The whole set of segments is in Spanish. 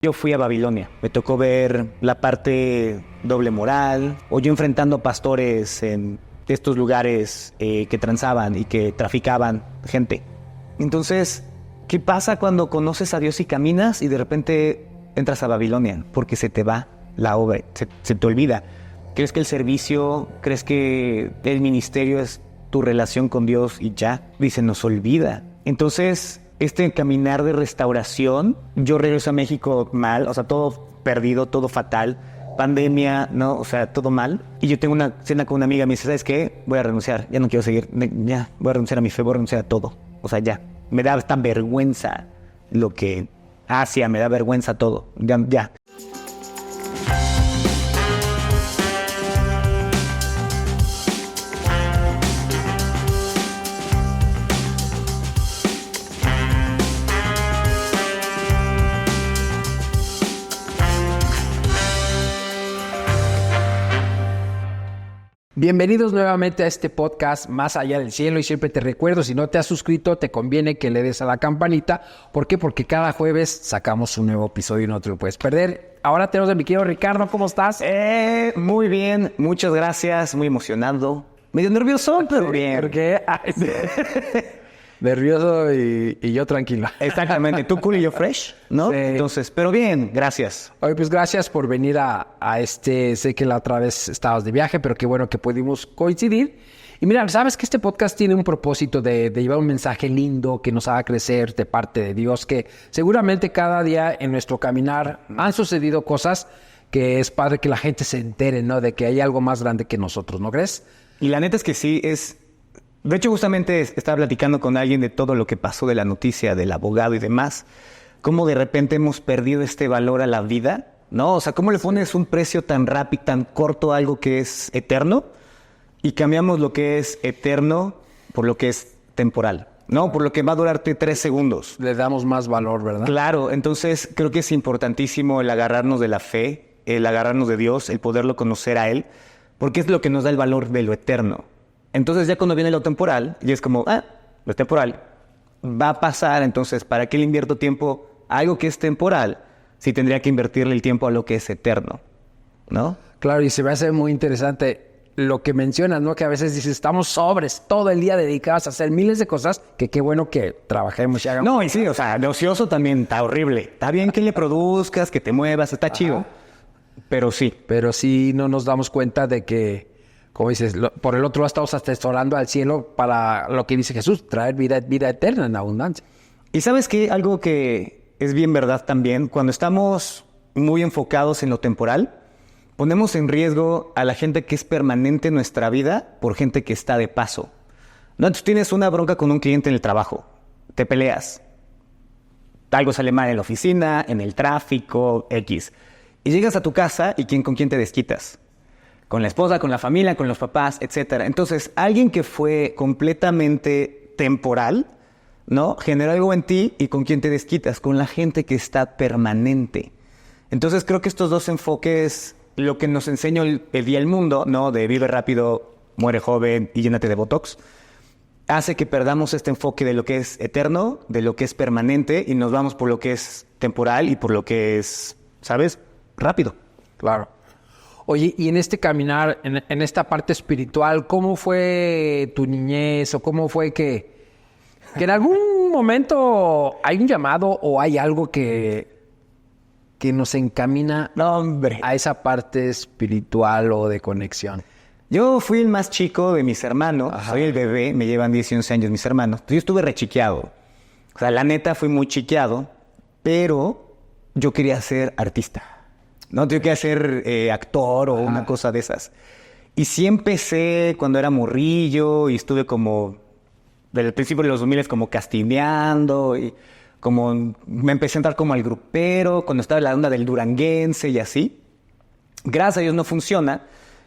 Yo fui a Babilonia, me tocó ver la parte doble moral, o yo enfrentando pastores en estos lugares que transaban y que traficaban gente. Entonces, ¿qué pasa cuando conoces a Dios y caminas y de repente entras a Babilonia? Porque se te va la obra, se te olvida. ¿Crees que el servicio, crees que el ministerio es tu relación con Dios y ya? Y se nos olvida. Entonces, este caminar de restauración, yo regreso a México mal, o sea, todo perdido, todo fatal, pandemia, ¿no? O sea, todo mal. Y yo tengo una cena con una amiga, me dice, ¿sabes qué? Voy a renunciar, ya no quiero seguir, ya, voy a renunciar a mi fe, voy a renunciar a todo. O sea, ya, me da esta vergüenza lo que hacía, me da vergüenza todo, ya. Bienvenidos nuevamente a este podcast Más Allá del Cielo, y siempre te recuerdo, si no te has suscrito, te conviene que le des a la campanita. ¿Por qué? Porque cada jueves sacamos un nuevo episodio y no te lo puedes perder. Ahora tenemos a mi querido Ricardo, ¿cómo estás? Muy bien, muchas gracias, muy emocionado, medio nervioso, pero bien. ¿Por qué? Ay, sí. Nervioso y yo tranquilo. Exactamente, tú cool y yo fresh, ¿no? Sí. Entonces, pero bien, gracias. Oye, pues gracias por venir a este. Sé que la otra vez estabas de viaje, pero qué bueno que pudimos coincidir. Y mira, sabes que este podcast tiene un propósito de llevar un mensaje lindo que nos haga crecer de parte de Dios, que seguramente cada día en nuestro caminar han sucedido cosas que es padre que la gente se entere, ¿no? De que hay algo más grande que nosotros, ¿no crees? Y la neta es que sí, de hecho, justamente estaba platicando con alguien de todo lo que pasó de la noticia del abogado y demás, cómo de repente hemos perdido este valor a la vida, ¿no? O sea, cómo le pones un precio tan rápido, tan corto a algo que es eterno y cambiamos lo que es eterno por lo que es temporal, ¿no? Por lo que va a durarte 3 segundos. Le damos más valor, ¿verdad? Claro, entonces creo que es importantísimo el agarrarnos de la fe, el agarrarnos de Dios, el poderlo conocer a Él, porque es lo que nos da el valor de lo eterno. Entonces ya cuando viene lo temporal, y es como, lo temporal va a pasar, entonces ¿para qué le invierto tiempo a algo que es temporal si tendría que invertirle el tiempo a lo que es eterno? ¿No? Claro, y se me hace muy interesante lo que mencionas, ¿no? Que a veces dices, estamos sobres todo el día dedicados a hacer miles de cosas, que qué bueno que trabajemos y hagamos. No, y sí, o sea, de ocioso también está horrible. Está bien que le produzcas, que te muevas, está chido, pero sí. Pero sí no nos damos cuenta de que, como dices, por el otro lado estamos atesorando al cielo para lo que dice Jesús, traer vida eterna en abundancia. Y ¿sabes qué? Algo que es bien verdad también, cuando estamos muy enfocados en lo temporal, ponemos en riesgo a la gente que es permanente en nuestra vida por gente que está de paso. No, entonces tienes una bronca con un cliente en el trabajo, te peleas, algo sale mal en la oficina, en el tráfico, X. Y llegas a tu casa y ¿con quién te desquitas? Con la esposa, con la familia, con los papás, etc. Entonces, alguien que fue completamente temporal, ¿no? Generó algo en ti y ¿con quién te desquitas? Con la gente que está permanente. Entonces, creo que estos dos enfoques, lo que nos enseña el día el mundo, ¿no? De vive rápido, muere joven y llénate de Botox, hace que perdamos este enfoque de lo que es eterno, de lo que es permanente y nos vamos por lo que es temporal y por lo que es, ¿sabes? Rápido. Claro. Oye, y en este caminar, en esta parte espiritual, ¿cómo fue tu niñez o cómo fue que en algún momento hay un llamado o hay algo que nos encamina a esa parte espiritual o de conexión? Yo fui el más chico de mis hermanos. Ajá. Soy el bebé, me llevan 10 y 11 años mis hermanos. Entonces yo estuve rechiqueado. O sea, la neta fui muy chiqueado, pero yo quería ser artista. No, yo quería ser actor o una cosa de esas. Y sí empecé cuando era morrillo y estuve como, desde el principio de los 2000 como castineando y como me empecé a entrar como al grupero, cuando estaba en la onda del duranguense y así. Gracias a Dios no funciona.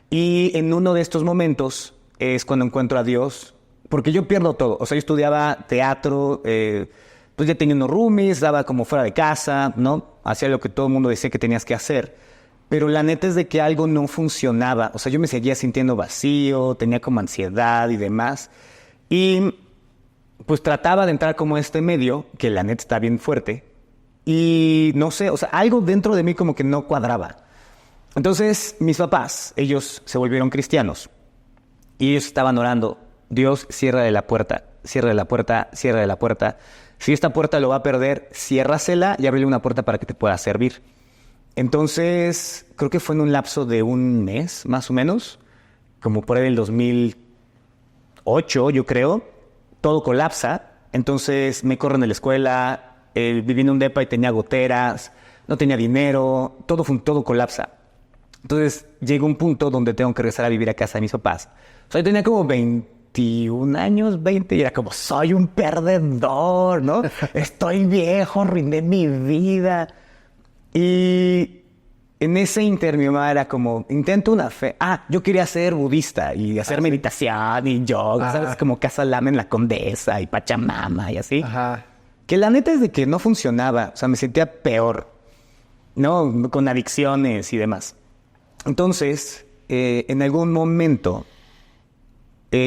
Y en uno de estos momentos es cuando encuentro a Dios, porque yo pierdo todo. O sea, yo estudiaba teatro, pues ya tenía unos roomies, daba como fuera de casa, ¿no? Hacía lo que todo el mundo decía que tenías que hacer. Pero la neta es de que algo no funcionaba. O sea, yo me seguía sintiendo vacío, tenía como ansiedad y demás. Y pues trataba de entrar como a este medio, que la neta está bien fuerte, Y no sé, o sea, algo dentro de mí como que no cuadraba. Entonces, mis papás, ellos se volvieron cristianos. Y ellos estaban orando, Dios, ciérrale la puerta, ciérrale la puerta, ciérrale la puerta. Si esta puerta lo va a perder, ciérrasela y ábrele una puerta para que te pueda servir. Entonces, creo que fue en un lapso de un mes, más o menos, como por ahí del 2008, yo creo, todo colapsa. Entonces, me corren de la escuela, viví en un depa y tenía goteras, no tenía dinero, todo colapsa. Entonces, llega un punto donde tengo que regresar a vivir a casa de mis papás. O sea, yo tenía como 21 años, 20, y era como, soy un perdedor, ¿no? Estoy viejo, arruiné mi vida. Y en ese inter mi mamá era como, intento una fe. Yo quería ser budista y hacer meditación y yoga, ¿sabes? Como Casa Lama en la Condesa y Pachamama y así. Ajá. Que la neta es de que no funcionaba. O sea, me sentía peor, ¿no? Con adicciones y demás. Entonces, en algún momento,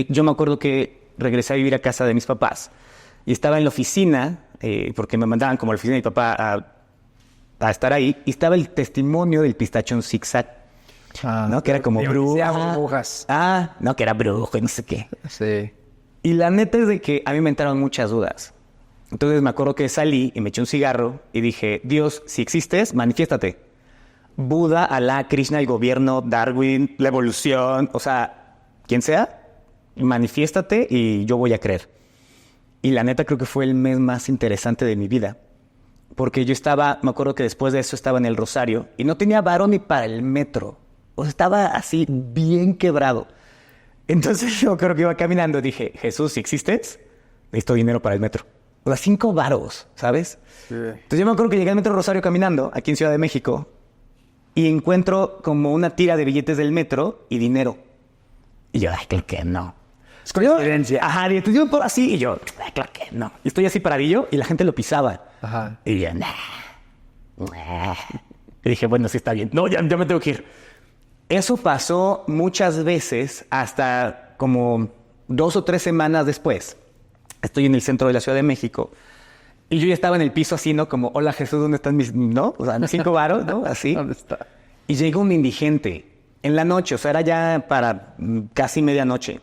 yo me acuerdo que regresé a vivir a casa de mis papás y estaba en la oficina, porque me mandaban como a la oficina de mi papá a estar ahí, y estaba el testimonio del pistachón zigzag, ¿no? Que era como brujas. No, que era brujo y no sé qué. Sí. Y la neta es de que a mí me entraron muchas dudas. Entonces me acuerdo que salí y me eché un cigarro y dije, Dios, si existes, manifiéstate. Buda, Alá, Krishna, el gobierno, Darwin, la evolución, o sea, quien sea, manifiéstate y yo voy a creer. Y la neta creo que fue el mes más interesante de mi vida. Porque yo me acuerdo que después de eso estaba en el Rosario y no tenía varo ni para el metro. O sea, estaba así bien quebrado. Entonces yo creo que iba caminando y dije, Jesús, si existes, necesito dinero para el metro. O sea, 5 varos, ¿sabes? Sí. Entonces yo me acuerdo que llegué al metro Rosario caminando, aquí en Ciudad de México, y encuentro como una tira de billetes del metro y dinero. Y yo, claro que no. Es coincidencia. Y entonces yo por así, y yo, claro que no. Y estoy así paradillo y la gente lo pisaba. Ajá. Y yo, Y dije, bueno, sí está bien. No, ya me tengo que ir. Eso pasó muchas veces hasta como 2 o 3 semanas después. Estoy en el centro de la Ciudad de México. Y yo ya estaba en el piso así, ¿no? Como, hola Jesús, ¿dónde están mis...? ¿No? O sea, 5 varos, ¿no? Así. ¿Dónde está? Y llega un indigente en la noche, o sea, era ya para casi medianoche.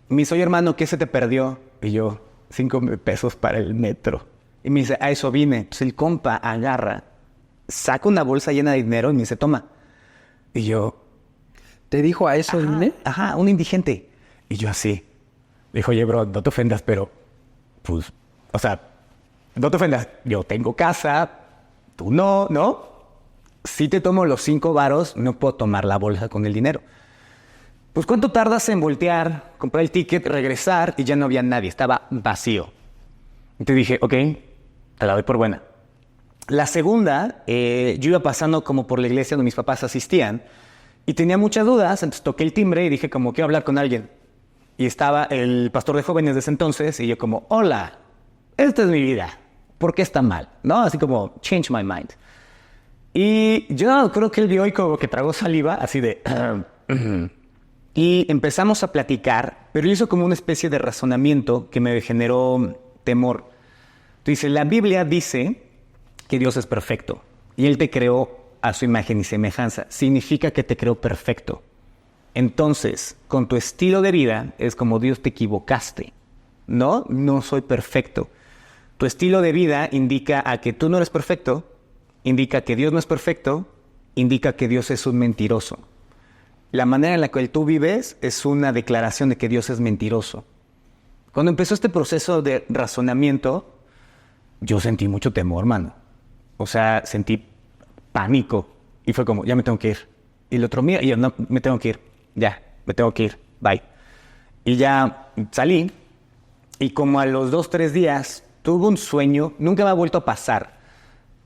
Me dice, oye hermano, ¿qué se te perdió? Y yo, 5 pesos para el metro. Y me dice, a eso vine. Entonces el compa agarra, saca una bolsa llena de dinero y me dice, toma. Y yo... ¿Te dijo a eso vine? Ajá, un indigente. Y yo así. Dijo, oye bro, no te ofendas, pero... Pues, o sea, no te ofendas. Yo tengo casa, tú no, ¿no? Si te tomo los 5 varos, no puedo tomar la bolsa con el dinero. Pues, ¿cuánto tardas en voltear, comprar el ticket, regresar? Y ya no había nadie, estaba vacío. Entonces dije, ok, te la doy por buena. La segunda, yo iba pasando como por la iglesia donde mis papás asistían y tenía muchas dudas, entonces toqué el timbre y dije como, quiero hablar con alguien. Y estaba el pastor de jóvenes de ese entonces y yo como, hola, esta es mi vida, ¿por qué está mal? ¿No? Así como, change my mind. Y yo creo que él vio y como que tragó saliva, así de... Y empezamos a platicar, pero él hizo como una especie de razonamiento que me generó temor. Dice, la Biblia dice que Dios es perfecto y Él te creó a su imagen y semejanza. Significa que te creó perfecto. Entonces, con tu estilo de vida es como Dios te equivocaste. No, no soy perfecto. Tu estilo de vida indica a que tú no eres perfecto, indica que Dios no es perfecto, indica que Dios es un mentiroso. La manera en la que tú vives es una declaración de que Dios es mentiroso. Cuando empezó este proceso de razonamiento, yo sentí mucho temor, mano. O sea, sentí pánico. Y fue como, ya me tengo que ir. Y el otro, mira, y yo, no, me tengo que ir. Ya, me tengo que ir. Bye. Y ya salí. Y como a los 2, 3 días, tuve un sueño. Nunca me ha vuelto a pasar.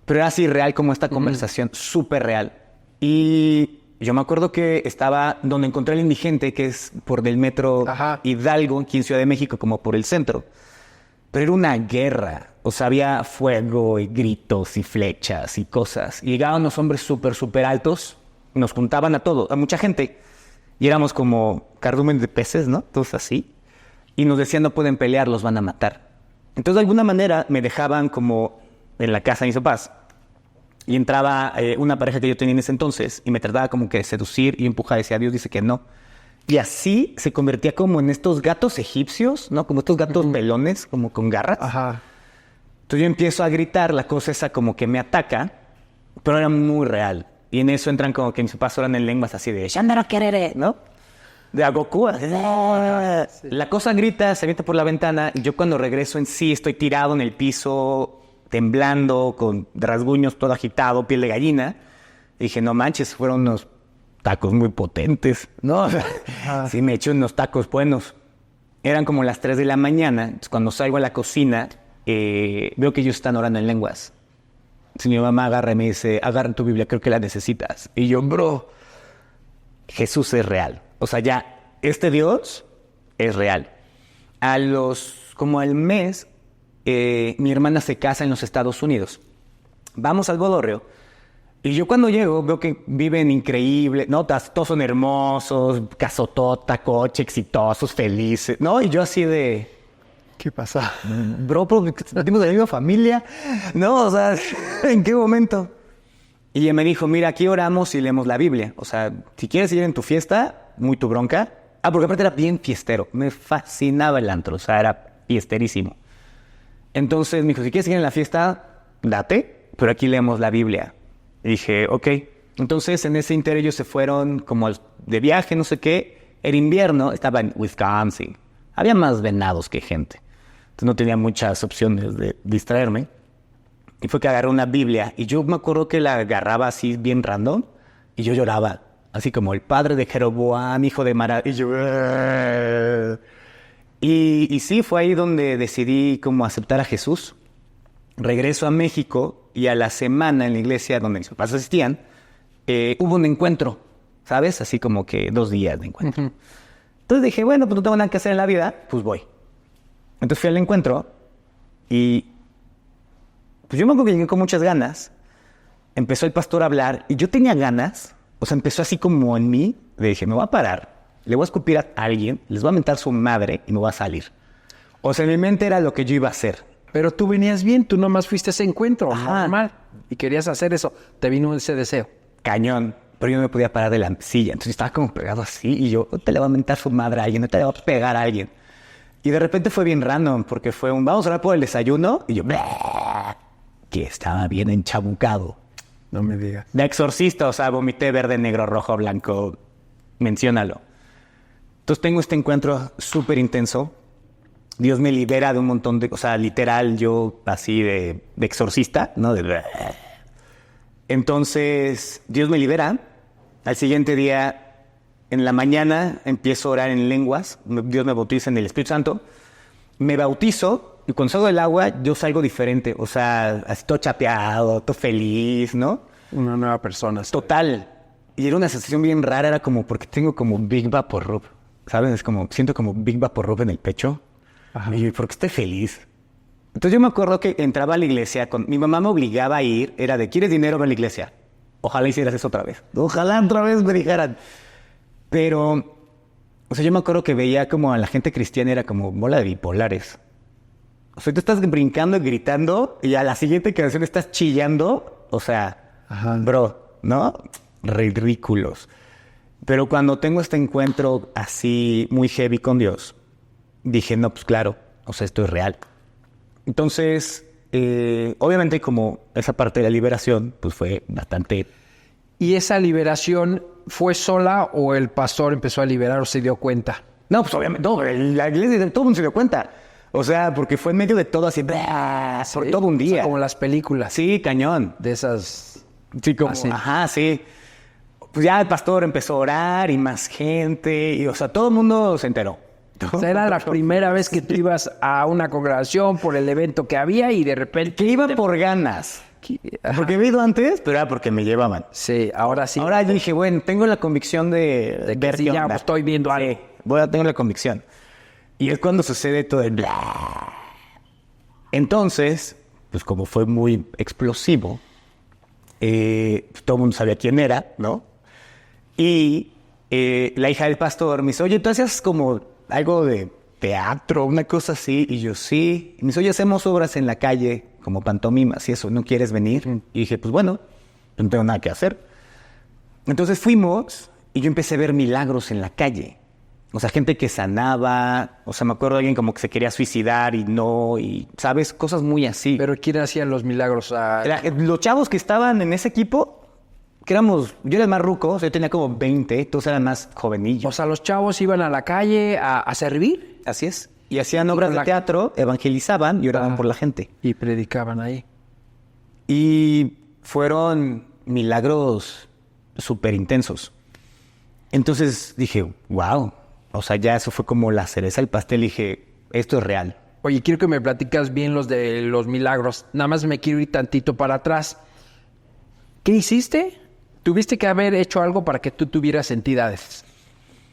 Pero era así real como esta conversación. Súper real. Y yo me acuerdo que estaba donde encontré al indigente, que es por del metro Hidalgo, aquí en Ciudad de México, como por el centro. Pero era una guerra. O sea, había fuego y gritos y flechas y cosas. Y llegaban unos hombres súper altos. Nos juntaban a todos, a mucha gente. Y éramos como cardumen de peces, ¿no? Todos así. Y nos decían, no pueden pelear, los van a matar. Entonces, de alguna manera, me dejaban como en la casa de mis papás. Y entraba una pareja que yo tenía en ese entonces y me trataba como que de seducir y empujar. Decía, Dios dice que no. Y así se convertía como en estos gatos egipcios, ¿no? Como estos gatos pelones, como con garras. Ajá. Entonces yo empiezo a gritar, la cosa esa como que me ataca, pero era muy real. Y en eso entran como que mis papás oran en lenguas así de Shandaro querere, ¿no? De a Goku. Así de... Sí. La cosa grita, se avienta por la ventana y yo cuando regreso en sí estoy tirado en el piso, temblando, con rasguños, todo agitado, piel de gallina. Y dije, no manches, fueron unos tacos muy potentes, ¿no? Sí, me eché unos tacos buenos. Eran como las 3 de la mañana. Entonces, cuando salgo a la cocina, veo que ellos están orando en lenguas. Entonces, mi mamá agarra y me dice, agarra tu Biblia, creo que la necesitas. Y yo, bro, Jesús es real. O sea, ya, este Dios es real. Como al mes, mi hermana se casa en los Estados Unidos. Vamos al bodorrio. Y yo cuando llego veo que viven increíble, ¿no? Todos son hermosos, casotota, coche, exitosos, felices, ¿no? Y yo así de... ¿Qué pasa? Bro, porque tenemos de la misma familia, ¿no? O sea, ¿en qué momento? Y ella me dijo, mira, aquí oramos y leemos la Biblia. O sea, si quieres ir en tu fiesta, muy tu bronca. Porque aparte era bien fiestero. Me fascinaba el antro, o sea, era fiesterísimo. Entonces me dijo, si quieres ir en la fiesta, date, pero aquí leemos la Biblia. Y dije, ok. Entonces, en ese inter ellos se fueron como de viaje, no sé qué. Era invierno, estaba en Wisconsin. Había más venados que gente. Entonces, no tenía muchas opciones de distraerme. Y fue que agarré una Biblia. Y yo me acuerdo que la agarraba así bien random. Y yo lloraba. Así como el padre de Jeroboam, hijo de Mara. Y yo... Y sí, fue ahí donde decidí como aceptar a Jesús. Regreso a México y a la semana en la iglesia donde mis papás asistían, hubo un encuentro, ¿sabes? Así como que 2 días de encuentro. Uh-huh. Entonces dije, bueno, pues no tengo nada que hacer en la vida, pues voy. Entonces fui al encuentro y pues yo me acuerdo que llegué con muchas ganas. Empezó el pastor a hablar y yo tenía ganas, o sea, empezó así como en mí, le dije, me voy a parar, le voy a escupir a alguien, les voy a mentar su madre y me voy a salir. O sea, en mi mente era lo que yo iba a hacer. Pero tú venías bien, tú nomás fuiste a ese encuentro, normal, y querías hacer eso. Te vino ese deseo. Cañón, pero yo no me podía parar de la silla. Entonces estaba como pegado así y yo, te le voy a mentar su madre a alguien, no te le voy a pegar a alguien. Y de repente fue bien random, porque fue vamos a hablar por el desayuno. Y yo, que estaba bien enchabucado. No me digas. De exorcista, o sea, vomité verde, negro, rojo, blanco. Menciónalo. Entonces tengo este encuentro súper intenso. Dios me libera de un montón de... O sea, literal, yo así de exorcista, ¿no? Entonces, Dios me libera. Al siguiente día, en la mañana, empiezo a orar en lenguas. Dios me bautiza en el Espíritu Santo. Me bautizo y cuando salgo del agua, yo salgo diferente. O sea, así todo chapeado, todo feliz, ¿no? Una nueva persona. Total. Y era una sensación bien rara. Era como porque tengo como Big Vaporub. ¿Sabes? Es como... Siento como Big Vaporub en el pecho. Ajá. Y yo, ¿por qué estoy feliz? Entonces yo me acuerdo que entraba a la iglesia, mi mamá me obligaba a ir, era de, ¿quieres dinero? Ve a la iglesia. Ojalá hicieras eso otra vez. Ojalá otra vez me dijeran. Pero, o sea, yo me acuerdo que veía como a la gente cristiana, era como bola de bipolares. O sea, tú estás brincando y gritando y a la siguiente canción estás chillando. O sea, ajá, bro, ¿no? Ridículos. Pero cuando tengo este encuentro así muy heavy con Dios, dije, no, pues claro, o sea, esto es real. Entonces, obviamente como esa parte de la liberación, pues fue bastante... ¿Y esa liberación fue sola o el pastor empezó a liberar o se dio cuenta? No, pues obviamente, no, la iglesia, todo el mundo se dio cuenta. O sea, porque fue en medio de todo así, ¿sí? Por todo un día. O sea, como las películas. Sí, cañón. De esas... Sí, como, ajá, sí. Pues ya el pastor empezó a orar y más gente, y o sea, todo el mundo se enteró. O sea, era la primera vez que tú ibas a una congregación por el evento que había y de repente... Que iba por ganas. Porque he ido antes, pero era porque me llevaban. Sí, ahora sí. Ahora yo dije, bueno, tengo la convicción de ver sí, ya estoy viendo algo. Sí, tengo la convicción. Y es cuando sucede todo el bla. Entonces, pues como fue muy explosivo, todo el mundo sabía quién era, ¿no? Y la hija del pastor me dice, oye, ¿tú hacías como algo de teatro, una cosa así? Y yo, sí. Y me dice, oye, hacemos obras en la calle, como pantomimas y eso, ¿no quieres venir? Y dije, pues bueno. no tengo nada que hacer. Entonces fuimos y yo empecé a ver milagros en la calle. O sea, gente que sanaba. O sea, me acuerdo de alguien como que se quería suicidar y no. Y, ¿sabes? Cosas muy así. Pero ¿quién hacía los milagros? Los chavos que estaban en ese equipo, que éramos... Yo era el más ruco, o sea, yo tenía como 20. Todos eran más jovenillos. O sea, los chavos iban a la calle a servir. Así es. Y hacían obras de teatro, evangelizaban y oraban por la gente. Y predicaban ahí. Y fueron milagros súper intensos. Entonces dije, wow. O sea, ya eso fue como la cereza del pastel. Dije, esto es real. Oye, quiero que me platicas bien los de los milagros. Nada más me quiero ir tantito para atrás. ¿Qué hiciste? Tuviste que haber hecho algo para que tú tuvieras entidades.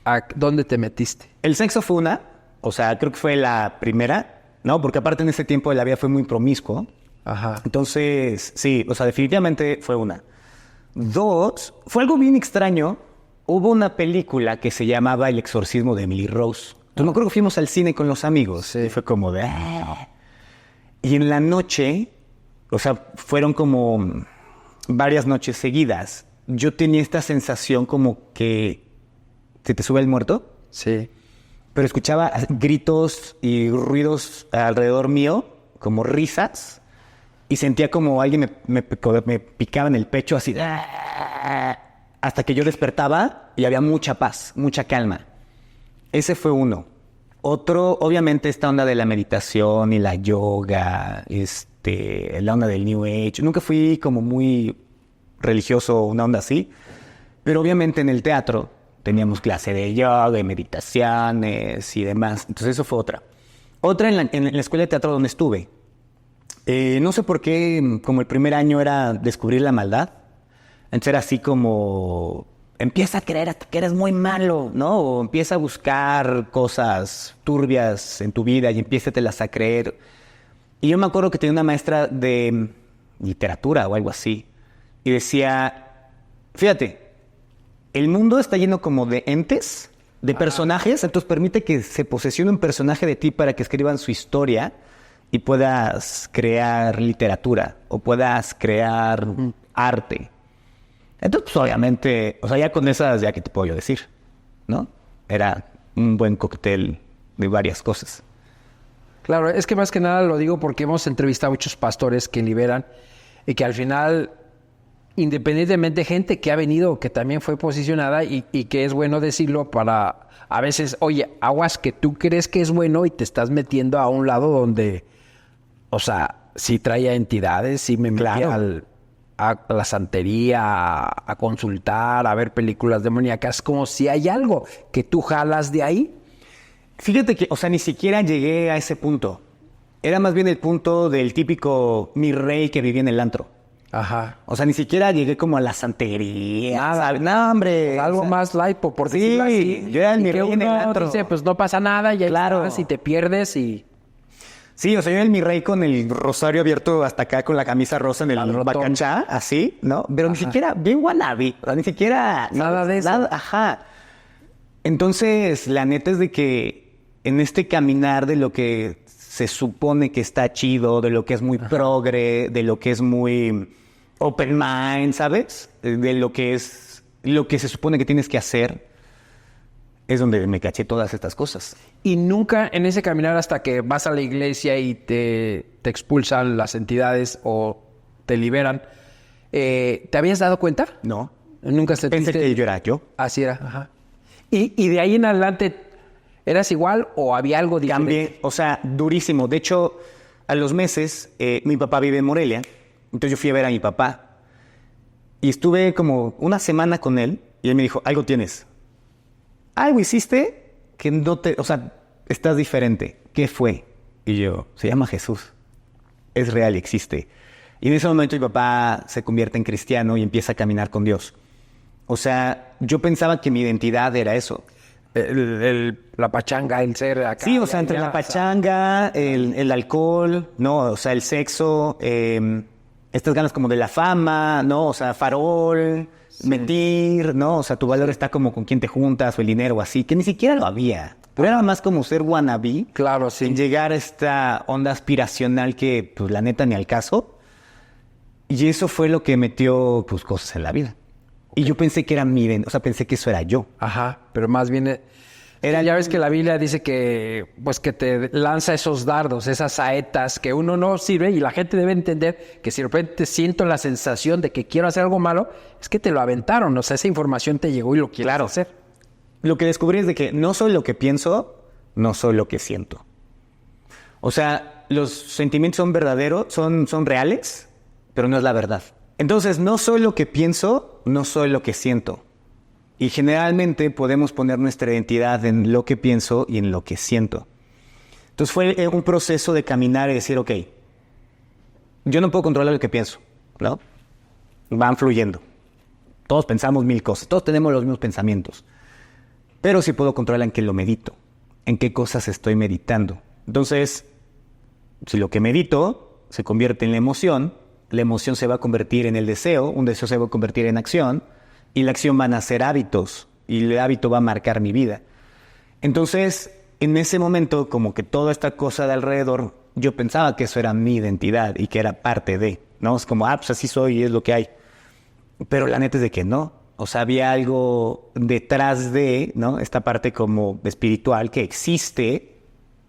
¿A dónde te metiste? El sexo fue una. O sea, creo que fue la primera, ¿no? Porque aparte en ese tiempo de la vida fue muy promiscuo. Ajá. Entonces, sí, o sea, definitivamente fue una. Dos, fue algo bien extraño. Hubo una película que se llamaba El exorcismo de Emily Rose. Entonces me acuerdo que fuimos al cine con los amigos. Sí. Y fue como de... Y en la noche, o sea, fueron como varias noches seguidas. Yo tenía esta sensación como que se te sube el muerto. Sí. Pero escuchaba gritos y ruidos alrededor mío, como risas. Y sentía como alguien me picaba en el pecho así. Hasta que yo despertaba y había mucha paz, mucha calma. Ese fue uno. Otro, obviamente, esta onda de la meditación y la yoga, la onda del New Age. Nunca fui como muy religioso, una onda así. Pero obviamente en el teatro teníamos clase de yoga y meditaciones y demás. Entonces eso fue otra. Otra en la escuela de teatro donde estuve. No sé por qué, como el primer año era descubrir la maldad. Entonces era así como, empieza a creer hasta que eres muy malo, ¿no? O empieza a buscar cosas turbias en tu vida y empiézatelas a creer. Y yo me acuerdo que tenía una maestra de literatura o algo así. Y decía, fíjate, el mundo está lleno como de entes, de personajes. Entonces permite que se posesione un personaje de ti para que escriban su historia y puedas crear literatura o puedas crear arte. Entonces, pues, obviamente, o sea, ya con esas, ya que te puedo yo decir, ¿no? Era un buen cóctel de varias cosas. Claro, es que más que nada lo digo porque hemos entrevistado a muchos pastores que liberan y que al final, independientemente de gente que ha venido, que también fue posicionada y que es bueno decirlo para, a veces, oye, aguas que tú crees que es bueno y te estás metiendo a un lado donde, o sea, sí traía entidades, sí me metí a la santería, a consultar, a ver películas demoníacas, como si hay algo que tú jalas de ahí. Fíjate que, o sea, ni siquiera llegué a ese punto. Era más bien el punto del típico mi rey que vivía en el antro. Ajá. O sea, ni siquiera llegué como a la santería. Nada. No, hombre. Algo más light, por decirlo así. Yo era el mi rey en el uno antro. dice, pues no pasa nada, y ahí Claro. estás y te pierdes y... Sí, o sea, yo era el mi rey con el rosario abierto hasta acá, con la camisa rosa en el bacachá, así, ¿no? Pero ni siquiera, bien wannabe, o sea, ni siquiera... Nada de eso. Nada, ajá. Entonces, la neta es de que en este caminar de lo que se supone que está chido, de lo que es muy progre, de lo que es muy open mind, ¿sabes? De lo que es lo que se supone que tienes que hacer, es donde me caché todas estas cosas. Y nunca en ese caminar hasta que vas a la iglesia y te expulsan las entidades o te liberan, ¿te habías dado cuenta? No. Nunca se Pensé que yo era yo. Así era, ajá. Y de ahí en adelante, ¿eras igual o había algo diferente? Cambié, o sea, durísimo. De hecho, a los meses, mi papá vive en Morelia, entonces yo fui a ver a mi papá. Y estuve como una semana con él y él me dijo, algo tienes. Algo hiciste que no te... O sea, estás diferente. ¿Qué fue? Y yo, se llama Jesús. Es real y existe. Y en ese momento mi papá se convierte en cristiano y empieza a caminar con Dios. O sea, yo pensaba que mi identidad era eso. La pachanga, el ser acá. Sí, o sea, entre la pachanga, el alcohol, ¿no? O sea, el sexo, estas ganas como de la fama, ¿no? O sea, farol, mentir, ¿no? O sea, tu valor está como con quién te juntas o el dinero o así, que ni siquiera lo había. Pero era más como ser wannabe. Claro, sí. En llegar a esta onda aspiracional que, pues, la neta, ni al caso. Y eso fue lo que metió, pues, cosas en la vida. Y yo pensé que era o sea, pensé que eso era yo. Ajá, pero más bien... ya ves que la Biblia dice que, pues, que te lanza esos dardos, esas saetas que uno no sirve, y la gente debe entender que si de repente siento la sensación de que quiero hacer algo malo, es que te lo aventaron, o sea, esa información te llegó y lo quieres hacer. Lo que descubrí es de que no soy lo que pienso, no soy lo que siento. O sea, los sentimientos son verdaderos, son reales, pero no es la verdad. Entonces, no soy lo que pienso, no soy lo que siento. Y generalmente podemos poner nuestra identidad en lo que pienso y en lo que siento. Entonces fue un proceso de caminar y decir, ok, yo no puedo controlar lo que pienso, ¿no? Van fluyendo. Todos pensamos mil cosas, todos tenemos los mismos pensamientos. Pero sí puedo controlar en qué lo medito, en qué cosas estoy meditando. Entonces, si lo que medito se convierte en la emoción se va a convertir en el deseo, un deseo se va a convertir en acción, y la acción van a ser hábitos, y el hábito va a marcar mi vida. Entonces, en ese momento, como que toda esta cosa de alrededor, yo pensaba que eso era mi identidad y que era parte de, ¿no? Es como, pues así soy y es lo que hay. Pero la neta es de que no. O sea, había algo detrás de, ¿no? Esta parte como espiritual que existe,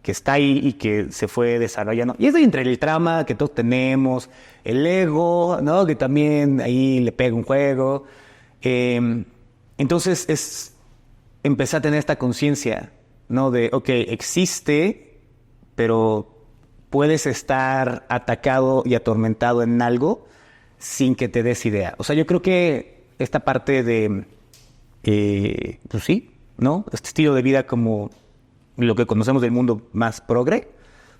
que está ahí y que se fue desarrollando. Y es de entre el trauma que todos tenemos, el ego, ¿no? Que también ahí le pega un juego. Entonces empecé a tener esta conciencia, ¿no? De, ok, existe, pero puedes estar atacado y atormentado en algo sin que te des idea. O sea, yo creo que esta parte de, pues sí, ¿no? Este estilo de vida como lo que conocemos del mundo más progre.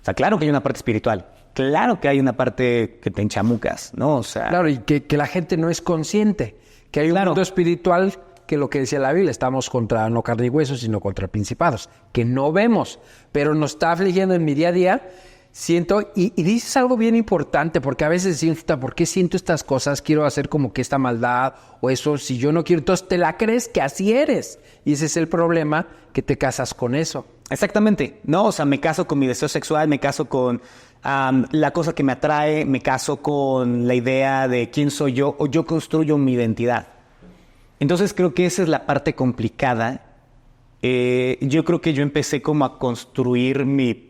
O sea, claro que hay una parte espiritual. Claro que hay una parte que te enchamucas, ¿no? O sea... Claro, y que la gente no es consciente. Que hay un mundo espiritual que lo que decía la Biblia, estamos contra no carne y huesos, sino contra principados, que no vemos, pero nos está afligiendo en mi día a día. Siento, y dices algo bien importante, porque a veces siento, ¿por qué siento estas cosas? Quiero hacer como que esta maldad o eso, si yo no quiero, entonces te la crees que así eres. Y ese es el problema, que te casas con eso. Exactamente, ¿no? O sea, me caso con mi deseo sexual, me caso con la cosa que me atrae, me caso con la idea de quién soy yo, o yo construyo mi identidad. Entonces creo que esa es la parte complicada. Yo creo que yo empecé como a construir mi